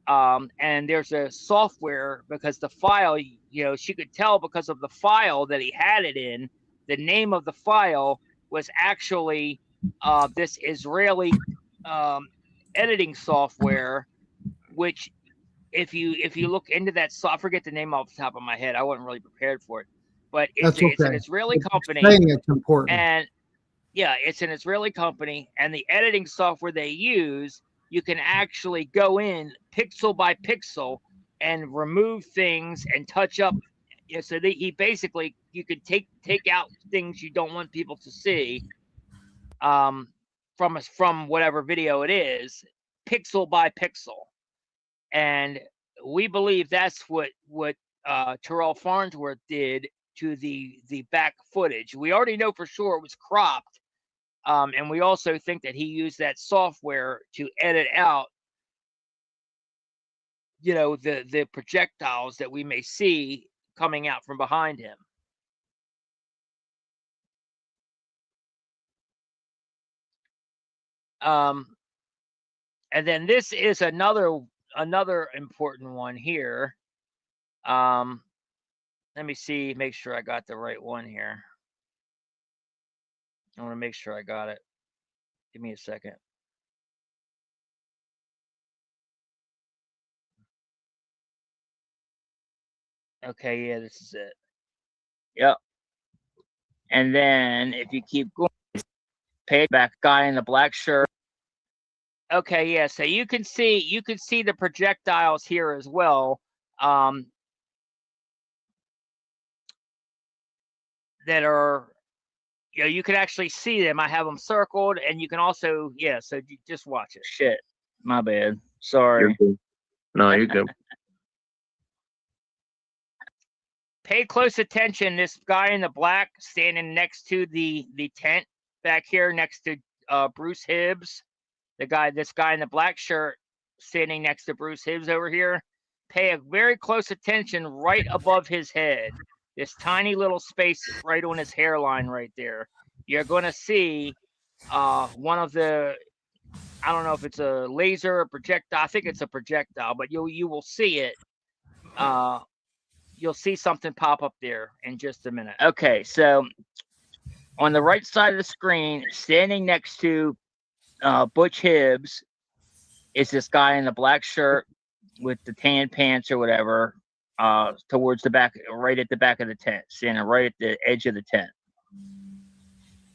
And there's a software, because the file, you know, she could tell because of the file that he had it in. The name of the file was actually this Israeli editing software, which if you look into that, I forget the name off the top of my head. I wasn't really prepared for it, but it's an Israeli company. Saying it's important. And yeah, it's an Israeli company, and the editing software they use, you can actually go in pixel by pixel and remove things and touch up. You know, so he basically, you could take out things you don't want people to see from whatever video it is, pixel by pixel. And we believe that's what Terrell Farnsworth did to the back footage. We already know for sure it was cropped. And we also think that he used that software to edit out, you know, the projectiles that we may see coming out from behind him. And then this is another important one here. Let me see, make sure I got the right one here. I want to make sure I got it. Give me a second. Okay, yeah, this is it. Yep. And then if you keep going, pay back, guy in the black shirt. Okay, yeah, so you can see the projectiles here as well. That are, you know, you can actually see them. I have them circled, and you can also, yeah, so just watch it. Shit, my bad. Sorry. You're good. No, you're good. Pay close attention. This guy in the black standing next to the tent back here next to Bruce Hibbs. This guy in the black shirt standing next to Bruce Hibbs over here. Pay a very close attention right above his head. This tiny little space right on his hairline right there. You're going to see one of the, I don't know if it's a laser or projectile. I think it's a projectile, but you will see it. You'll see something pop up there in just a minute. Okay, so on the right side of the screen, standing next to Butch Hibbs is this guy in the black shirt with the tan pants or whatever, towards the back, right at the back of the tent, standing right at the edge of the tent.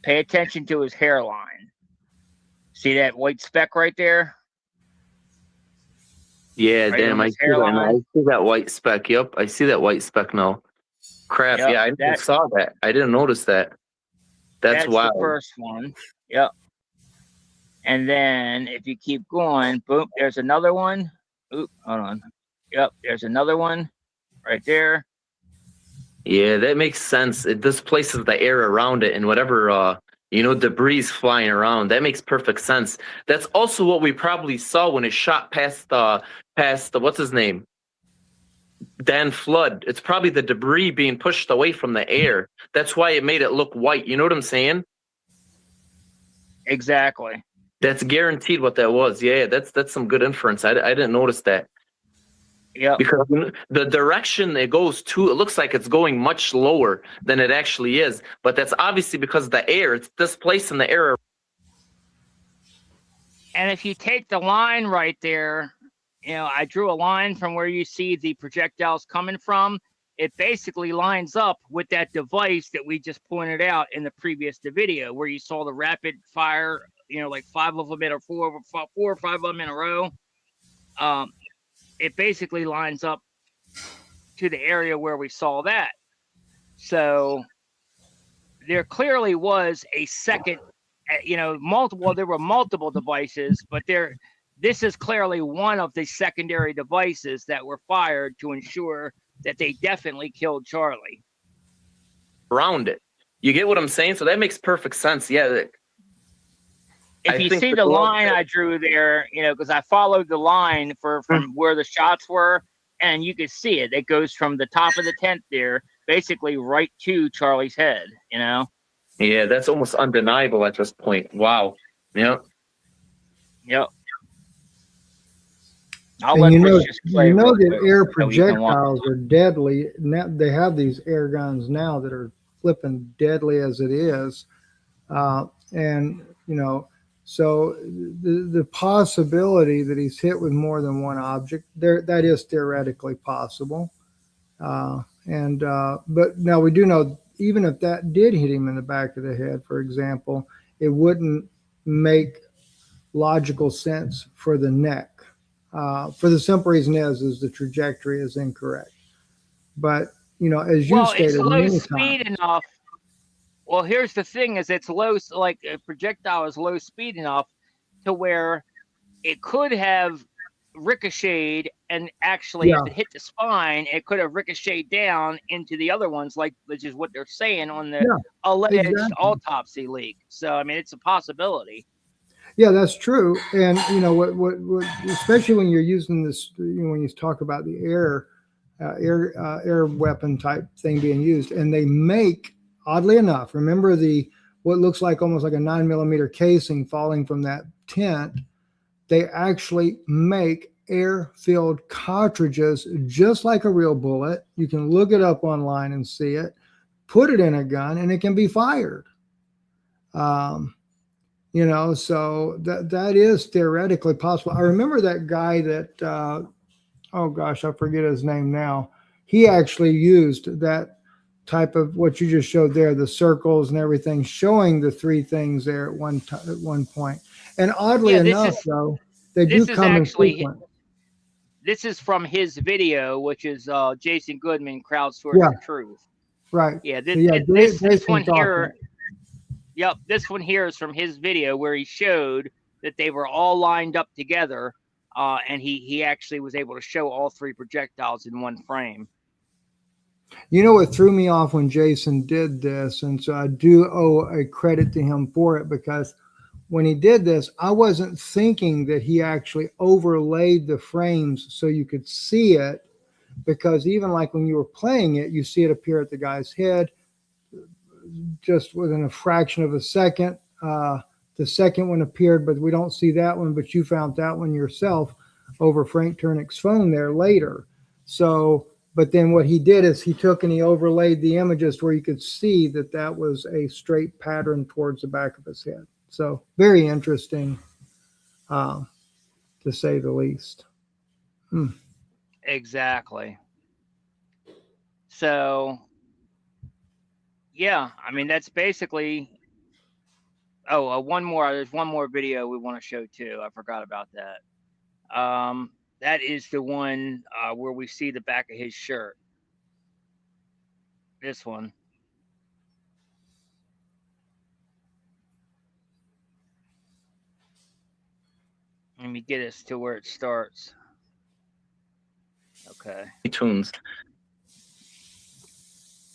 Pay attention to his hairline. See that white speck right there? Yeah, Right damn, on I his see that. hairline. I see that white speck. Yep, I see that white speck now. Crap, Yep, yeah, I never saw that. I didn't notice that. That's wild. the first one. Yep. And then if you keep going, boom, there's another one. Oop, hold on. Yep, there's another one right there. Yeah, that makes sense. It displaces the air around it and whatever, debris flying around. That makes perfect sense. That's also what we probably saw when it shot past the what's his name? Dan Flood. It's probably the debris being pushed away from the air. That's why it made it look white. You know what I'm saying? Exactly. That's guaranteed what that was. Yeah, that's some good inference. I didn't notice that. Yeah. Because the direction it goes to, it looks like it's going much lower than it actually is. But that's obviously because of the air. It's displacing the air. And if you take the line right there, you know, I drew a line from where you see the projectiles coming from. It basically lines up with that device that we just pointed out in the previous video, where you saw the rapid fire, you know, like 5 of them in a 4 or 5 of them in a row. It basically lines up to the area where we saw that. So there clearly was a second, there were multiple devices, but this is clearly one of the secondary devices that were fired to ensure that they definitely killed Charlie. Around it. You get what I'm saying? So that makes perfect sense. Yeah. If you see the line I drew there, because I followed the line from where the shots were, and you could see it. It goes from the top of the tent there, basically right to Charlie's head, Yeah, that's almost undeniable at this point. Wow. Yeah. Yep. I'll And let you know, this just play you know real that quick air so you can watch. projectiles are deadly. Now they have these air guns now that are flipping deadly as it is, and you know, so the possibility that he's hit with more than one object there, that is theoretically possible. But now we do know, even if that did hit him in the back of the head, for example, it wouldn't make logical sense for the neck. For the simple reason is the trajectory is incorrect. But you know, as you Well, it's stated low many speed times, enough. Well, here's the thing: is it's low, like a projectile is low speed enough to where it could have ricocheted, and actually, if yeah, it hit the spine, it could have ricocheted down into the other ones, like which is what they're saying on the yeah, alleged exactly. autopsy leak. So, I mean, it's a possibility. Yeah, that's true. And you know what especially when you're using this, you know, when you talk about the air weapon type thing being used, and they make, oddly enough, remember the what looks like almost like a 9mm casing falling from that tent. They actually make air-filled cartridges just like a real bullet. You can look it up online and see it. Put it in a gun, and it can be fired. You know, so that is theoretically possible. I remember that guy that oh gosh, I forget his name now. He actually used that type of what you just showed there, the circles and everything, showing the three things there at one point. And oddly Yeah, enough, though, they do this is come in actually sequence. this is from his video, which is Jason Goodman, Crowdsource Yeah, the Truth. right. Yeah, So yeah, this one Jason's awesome. here. Yep, this one here is from his video where he showed that they were all lined up together, and he actually was able to show all three projectiles in one frame. You know what threw me off when Jason did this, and so I do owe a credit to him for it, because when he did this, I wasn't thinking that he actually overlaid the frames so you could see it, because even like when you were playing it, you see it appear at the guy's head just within a fraction of a second. The second one appeared, but we don't see that one, but you found that one yourself over Frank Turnick's phone there later. So, but then what he did is he took and he overlaid the images where you could see that that was a straight pattern towards the back of his head. So very interesting, to say the least. Exactly. So, yeah, I mean, that's basically. Oh, one more. There's one more video we want to show too. I forgot about that. That is the one where we see the back of his shirt. This one. Let me get us to where it starts. Okay. Tunes.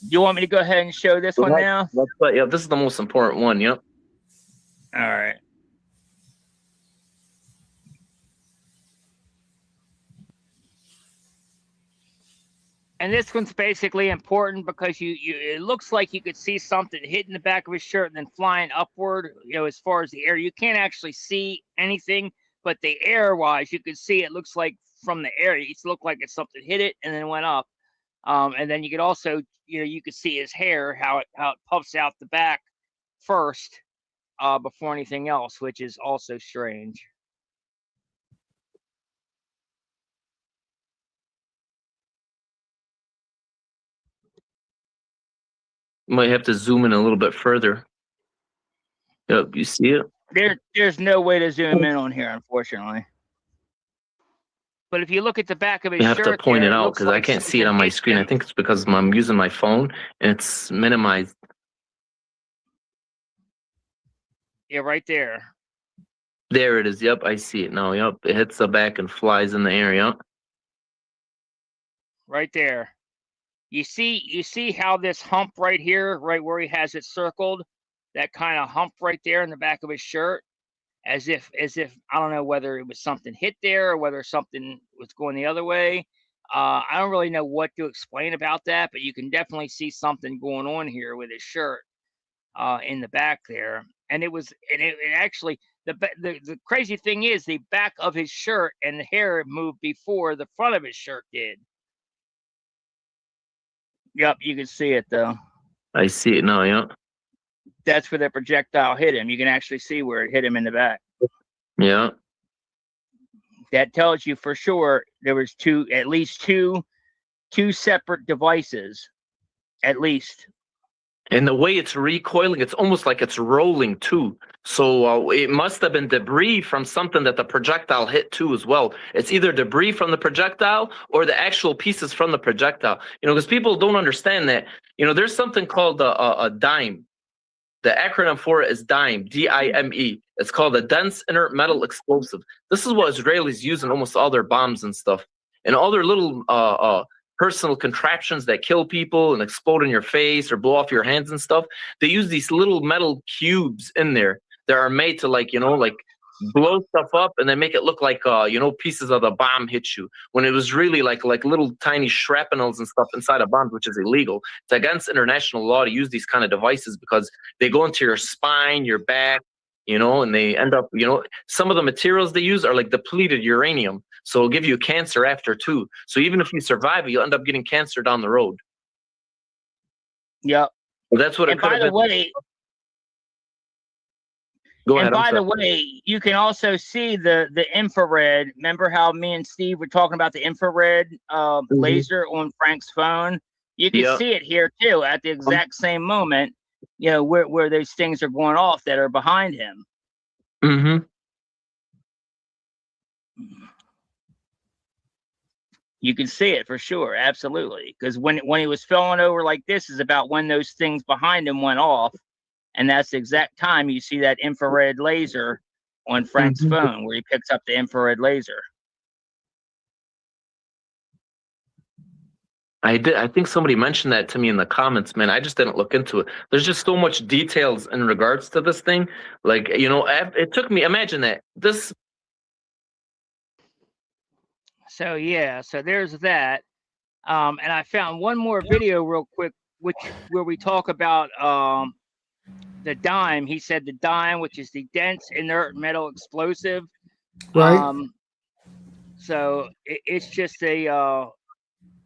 You want me to go ahead and show this one now? Yeah, this is the most important one. Yep. All right. And this one's basically important because it looks like you could see something hitting the back of his shirt and then flying upward, you know, as far as the air. You can't actually see anything, but the air wise, you could see it looks like from the air, it looked like it's something hit it and then went up. And then you could also, you know, you could see his hair, how it puffs out the back first before anything else, which is also strange. Might have to zoom in a little bit further. Yep, you see it? There's no way to zoom in on here, unfortunately. But if you look at the back of his You have shirt, to point there, it out looks because I like can't see it something on my hit screen. I him. think it's because I'm using my phone and it's minimized. Yeah, right there. There it is. Yep, I see it now. Yep, it hits the back and flies in the air. Yep. Right there. You see how this hump right here, right where he has it circled, that kind of hump right there in the back of his shirt, as if I don't know whether it was something hit there or whether something was going the other way. I don't really know what to explain about that, but you can definitely see something going on here with his shirt. in the back there, and it actually the crazy thing is the back of his shirt and the hair moved before the front of his shirt did. Yep, you can see it though. I see it now. Yeah. That's where the projectile hit him. You can actually see where it hit him in the back. Yeah. That tells you for sure there was at least two separate devices, at least. And the way it's recoiling, it's almost like it's rolling too. So it must have been debris from something that the projectile hit too as well. It's either debris from the projectile or the actual pieces from the projectile. You know, because people don't understand that. You know, there's something called a DIME. The acronym for it is DIME, D-I-M-E. It's called a dense inert metal explosive. This is what Israelis use in almost all their bombs and stuff. And all their little personal contraptions that kill people and explode in your face or blow off your hands and stuff. They use these little metal cubes in there that are made to, like, you know, like blow stuff up and then make it look like, you know, pieces of the bomb hit you, when it was really like little tiny shrapnels and stuff inside of bombs, which is illegal. It's against international law to use these kind of devices because they go into your spine, your back, you know, and they end up, you know, some of the materials they use are like depleted uranium. So it'll give you cancer after too. So even if you survive it, you'll end up getting cancer down the road. Yep. Well, that's what it And could by have the been. way, Go ahead. and I'm by the sorry. way, you can also see the infrared. Remember how me and Steve were talking about the infrared laser on Frank's phone? You can Yeah. see it here too at the exact same moment, you know, where those things are going off that are behind him. Mm-hmm. You can see it for sure, absolutely. Because when he was falling over like this is about when those things behind him went off, and that's the exact time you see that infrared laser on Frank's phone where he picks up the infrared laser. I did. I think somebody mentioned that to me in the comments, man. I just didn't look into it. There's just so much details in regards to this thing. Like, you know, it took me, imagine that. This. So yeah, so there's that. And I found one more video real quick, where we talk about the DIME. He said the DIME, which is the dense inert metal explosive. Right. So it's just a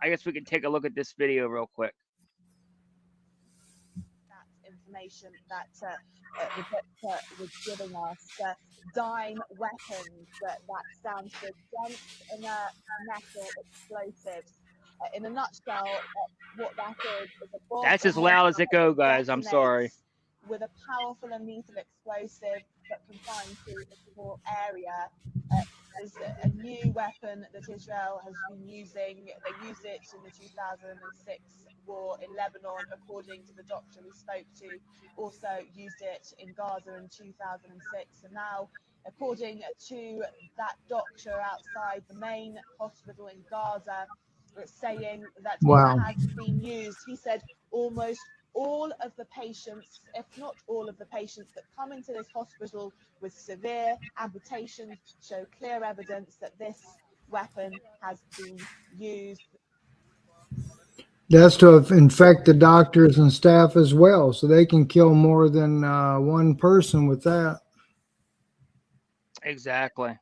I guess we can take a look at this video real quick. That information that the doctor was giving us, DIME weapons, that stands for dense inert metal explosives. In a nutshell, what that is a bomb. That's as loud as it goes, guys. I'm sorry. With a powerful and lethal explosive that confined to a small area. Is a new weapon that Israel has been using. They used it in the 2006 war in Lebanon, according to the doctor we spoke to. Also used it in Gaza in 2006. And now, according to that doctor outside the main hospital in Gaza, it's saying that Wow. it has been used. He said almost all of the patients, if not all of the patients that come into this hospital with severe amputations, show clear evidence that this weapon has been used. That's to infect the doctors and staff as well, so they can kill more than one person with that. Exactly.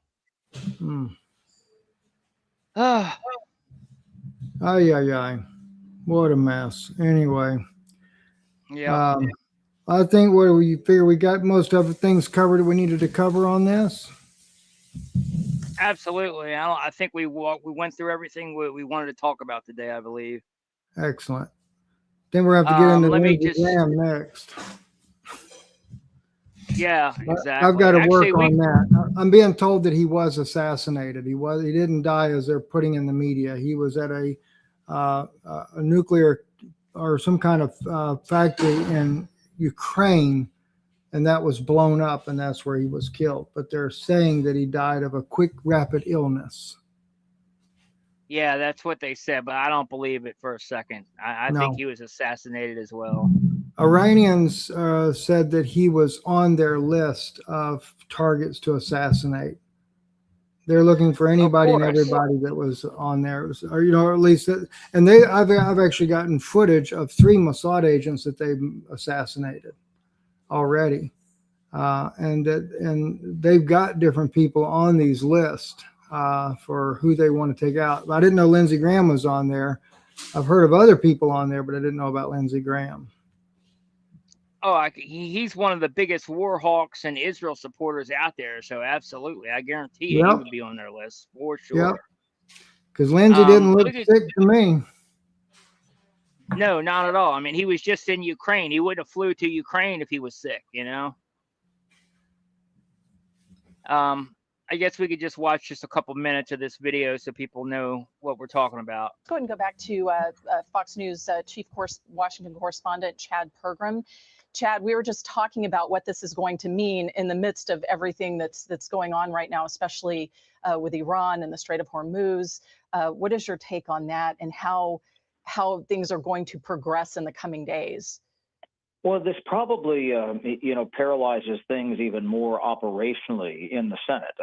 Hmm. Ah, Ay, ay, ay. What a mess. Anyway. yeah. I think what we figure we got most of the things covered that we needed to cover on this. Absolutely. I think we went through everything we wanted to talk about today, I believe. Excellent. Then we're gonna have to get into Let me the exam next. Yeah, exactly. I've got to Actually, work on that. I'm being told that he was assassinated. He didn't die as they're putting in the media. He was at a nuclear or some kind of factory in Ukraine, and that was blown up, and that's where he was killed. But they're saying that he died of a quick, rapid illness. Yeah, that's what they said, but I don't believe it for a second. I No. think he was assassinated as well. Iranians said that he was on their list of targets to assassinate. They're looking for anybody and course. everybody that was on there, or at least that. And I've actually gotten footage of 3 Mossad agents that they assassinated. already. And they've got different people on these lists for who they want to take out. I didn't know Lindsey Graham was on there. I've heard of other people on there, but I didn't know about Lindsey Graham. Oh, he's one of the biggest war hawks and Israel supporters out there. So absolutely, I guarantee you, he Yep. would be on their list for sure. Yep. Because Lindsey didn't look look at- sick to me. No, not at all. I mean, he was just in Ukraine. He wouldn't have flew to Ukraine if he was sick, you know? I guess we could just watch just a couple minutes of this video so people know what we're talking about. Let's go ahead and go back to Fox News Washington correspondent Chad Pergram. Chad, we were just talking about what this is going to mean in the midst of everything that's going on right now, especially with Iran and the Strait of Hormuz. What is your take on that, and how things are going to progress in the coming days? Well, this probably, paralyzes things even more operationally in the Senate.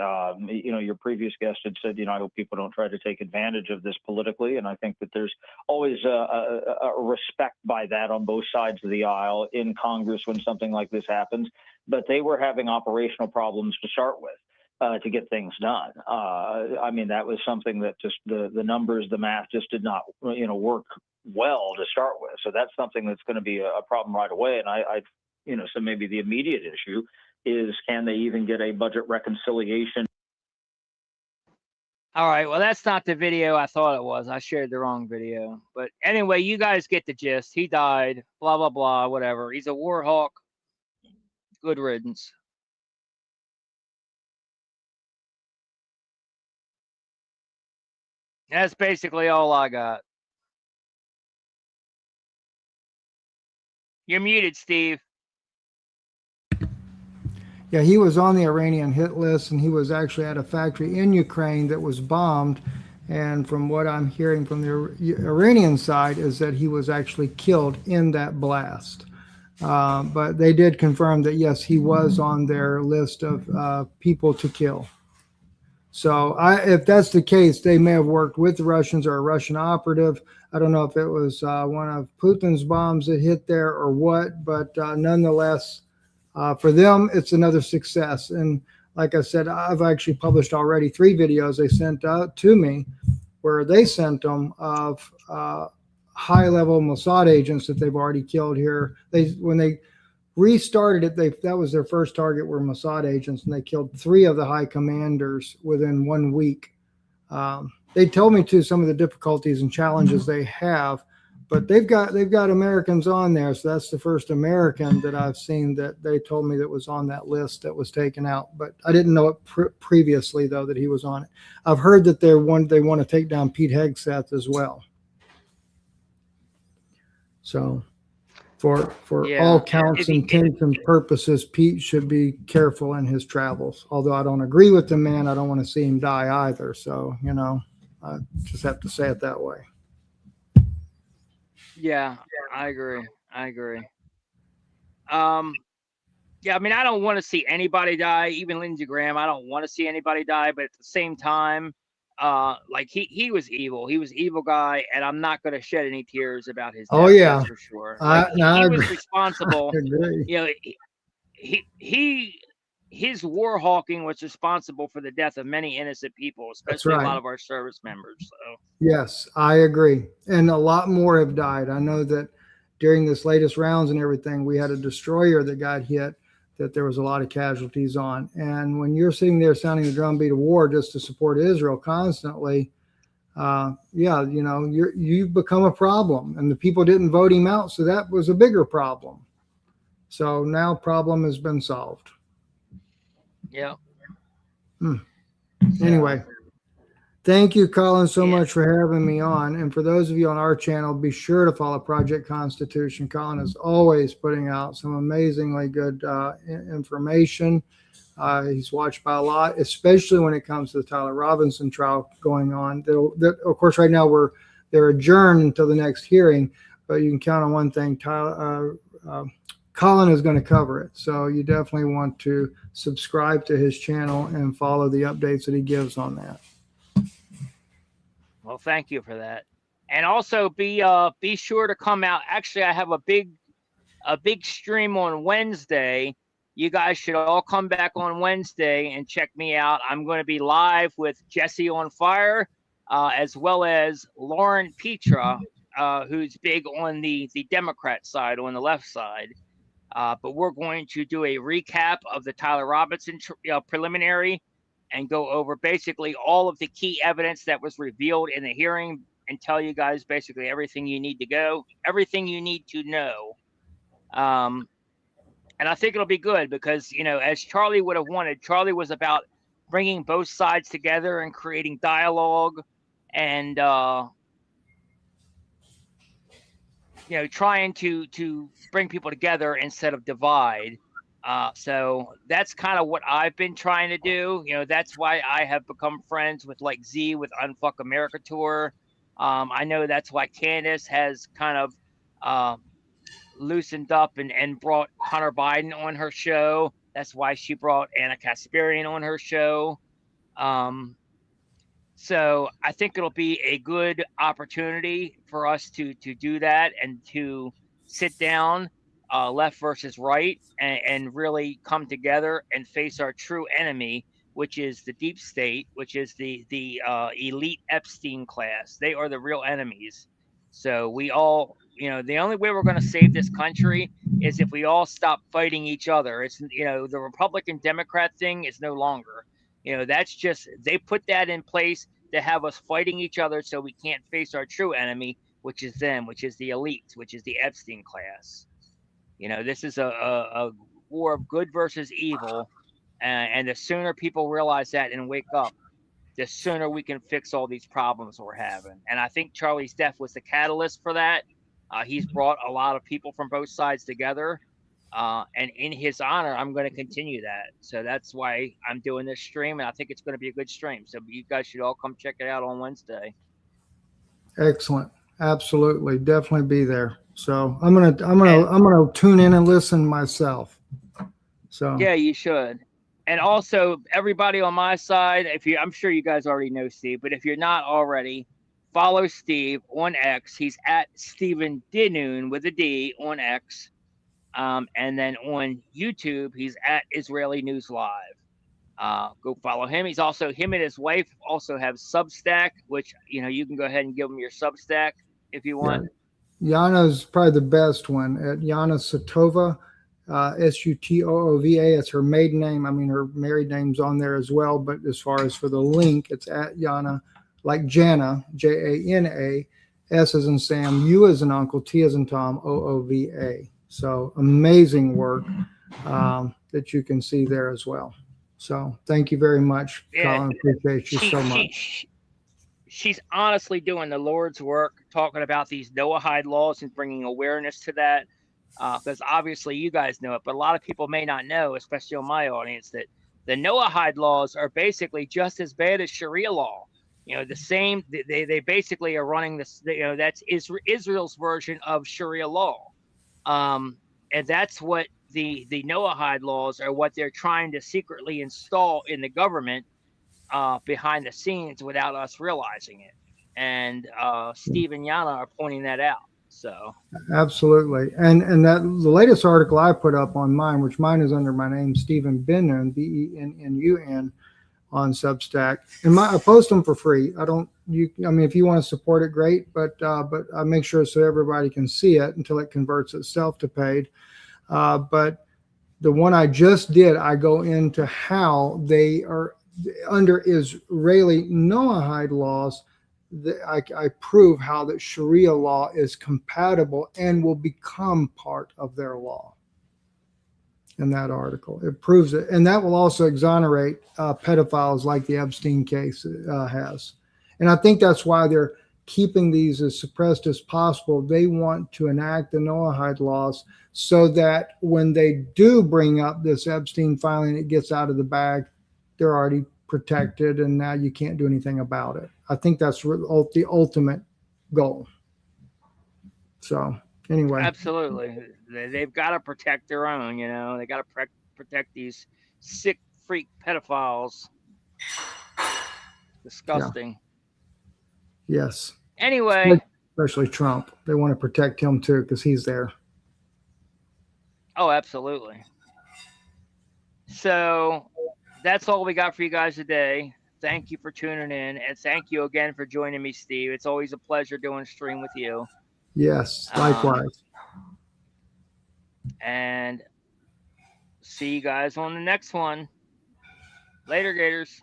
Your previous guest had said, I hope people don't try to take advantage of this politically. And I think that there's always a respect by that on both sides of the aisle in Congress when something like this happens. But they were having operational problems to start with. To get things done. That was something that just the numbers, the math just did not, work well to start with. So that's something that's going to be a problem right away. And so maybe the immediate issue is, can they even get a budget reconciliation? All right, well, that's not the video I thought it was. I shared the wrong video. But anyway, you guys get the gist. He died, blah, blah, blah, whatever. He's a war hawk. Good riddance. That's basically all I got. You're muted, Steve. Yeah, he was on the Iranian hit list, and he was actually at a factory in Ukraine that was bombed. And from what I'm hearing from the Iranian side is that he was actually killed in that blast. But they did confirm that, yes, he was on their list of people to kill. So if that's the case, they may have worked with the Russians or a Russian operative. I don't know if it was one of Putin's bombs that hit there or what, but nonetheless, for them, it's another success. And like I said, I've actually published already 3 videos they sent out to me where they sent them of high-level Mossad agents that they've already killed here. When they restarted it, that was their first target were Mossad agents, and they killed 3 of the high commanders within 1 week. They told me too some of the difficulties and challenges they have, but they've got Americans on there. So that's the first American that I've seen that they told me that was on that list that was taken out. But I didn't know it previously though that he was on it. I've heard that they want to take down Pete Hegseth as well. So. For all counts, intents, and purposes, Pete should be careful in his travels. Although I don't agree with the man, I don't want to see him die either. So, I just have to say it that way. Yeah, I agree. Yeah, I don't want to see anybody die, even Lindsey Graham. I don't want to see anybody die, but at the same time, he was evil. He was an evil guy, and I'm not going to shed any tears about his death. Oh yeah, that's for sure. I was responsible. I agree. His war hawking was responsible for the death of many innocent people, especially a lot of our service members. So yes, I agree, and a lot more have died. I know that during this latest rounds and everything, we had a destroyer that got hit that there was a lot of casualties on. And when you're sitting there sounding the drumbeat of war just to support Israel constantly, you become a problem. And the people didn't vote him out, so that was a bigger problem. So now problem has been solved. Yeah. Anyway, thank you, Colin, so much for having me on. And for those of you on our channel, be sure to follow Project Constitution. Colin is always putting out some amazingly good information. He's watched by a lot, especially when it comes to the Tyler Robinson trial going on. Of course, right now they're adjourned until the next hearing, but you can count on one thing. Colin is going to cover it. So you definitely want to subscribe to his channel and follow the updates that he gives on that. Well, thank you for that. And also be sure to come out. Actually, I have a big a big stream on Wednesday. You guys should all come back on Wednesday and check me out. I'm going to be live with Jesse on Fire, as well as Lauren Petra, who's big on the Democrat side, on the left side. But we're going to do a recap of the Tyler Robinson preliminary and go over basically all of the key evidence that was revealed in the hearing and tell you guys basically everything you need to know. And I think it'll be good because, you know, as Charlie would have wanted, Charlie was about bringing both sides together and creating dialogue and, you know, trying to bring people together instead of divide. So that's kind of what I've been trying to do. You know, that's why I have become friends with like Z with Unfuck America Tour. I know that's why Candace has kind of loosened up and brought Hunter Biden on her show. That's why she brought Anna Kasparian on her show. So I think it'll be a good opportunity for us to do that and to sit down, left versus right, and really come together and face our true enemy, which is the deep state, which is the elite Epstein class. They are the real enemies. So we all, you know, the only way we're going to save this country is if we all stop fighting each other. It's, you know, the Republican Democrat thing is no longer, you know, that's just, they put that in place to have us fighting each other so we can't face our true enemy, which is them, which is the elites, which is the Epstein class. You know, this is a war of good versus evil. And the sooner people realize that and wake up, the sooner we can fix all these problems we're having. And I think Charlie's death was the catalyst for that. He's brought a lot of people from both sides together. And in his honor, I'm going to continue that. So that's why I'm doing this stream. And I think it's going to be a good stream. So you guys should all come check it out on Wednesday. Excellent. Absolutely. Definitely be there. So I'm going to tune in and listen myself. So yeah, you should. And also everybody on my side, I'm sure you guys already know Steve, but if you're not already, follow Steve on X. He's at Stephen Dinoon with a D on X. And then on YouTube, he's at Israeli News Live. Go follow him. He's also, him and his wife also have Substack, which, you know, you can go ahead and give them your Substack if you want. Yeah. Yana's probably the best one at Yana Sutova, Sutoova. It's her maiden name. I mean, her married name's on there as well. But as far as for the link, it's at Yana, like Jana, Jana, S as in Sam, U as in Uncle, T as in Tom, Oova. So amazing work that you can see there as well. So thank you very much, Colin. Appreciate you so much. She's honestly doing the Lord's work, talking about these Noahide laws and bringing awareness to that. Because obviously you guys know it, but a lot of people may not know, especially on my audience, that the Noahide laws are basically just as bad as Sharia law. You know, the same, they basically are running this, you know, that's Israel's version of Sharia law. And that's what the Noahide laws are, what they're trying to secretly install in the government behind the scenes without us realizing it. And Steve and Yana are pointing that out. So absolutely. And that the latest article I put up on mine, which mine is under my name, Stephen Bennun, Bennun on Substack. And I post them for free. I mean, if you want to support it, great, but I make sure so everybody can see it until it converts itself to paid. But the one I just did, I go into how they are under Israeli Noahide laws. I prove how that Sharia law is compatible and will become part of their law. In that article, it proves it, and that will also exonerate pedophiles like the Epstein case has. And I think that's why they're keeping these as suppressed as possible. They want to enact the Noahide laws so that when they do bring up this Epstein filing, it gets out of the bag. They're already protected, and now you can't do anything about it. I think that's the ultimate goal. So anyway, absolutely, they've got to protect their own. You know, they got to protect these sick freak pedophiles. Disgusting. Yeah. Yes. Anyway, especially Trump, they want to protect him too because he's there. Oh, absolutely. So that's all we got for you guys today. Thank you for tuning in, and thank you again for joining me, Steve. It's always a pleasure doing a stream with you. Yes, likewise. And see you guys on the next one. Later, Gators.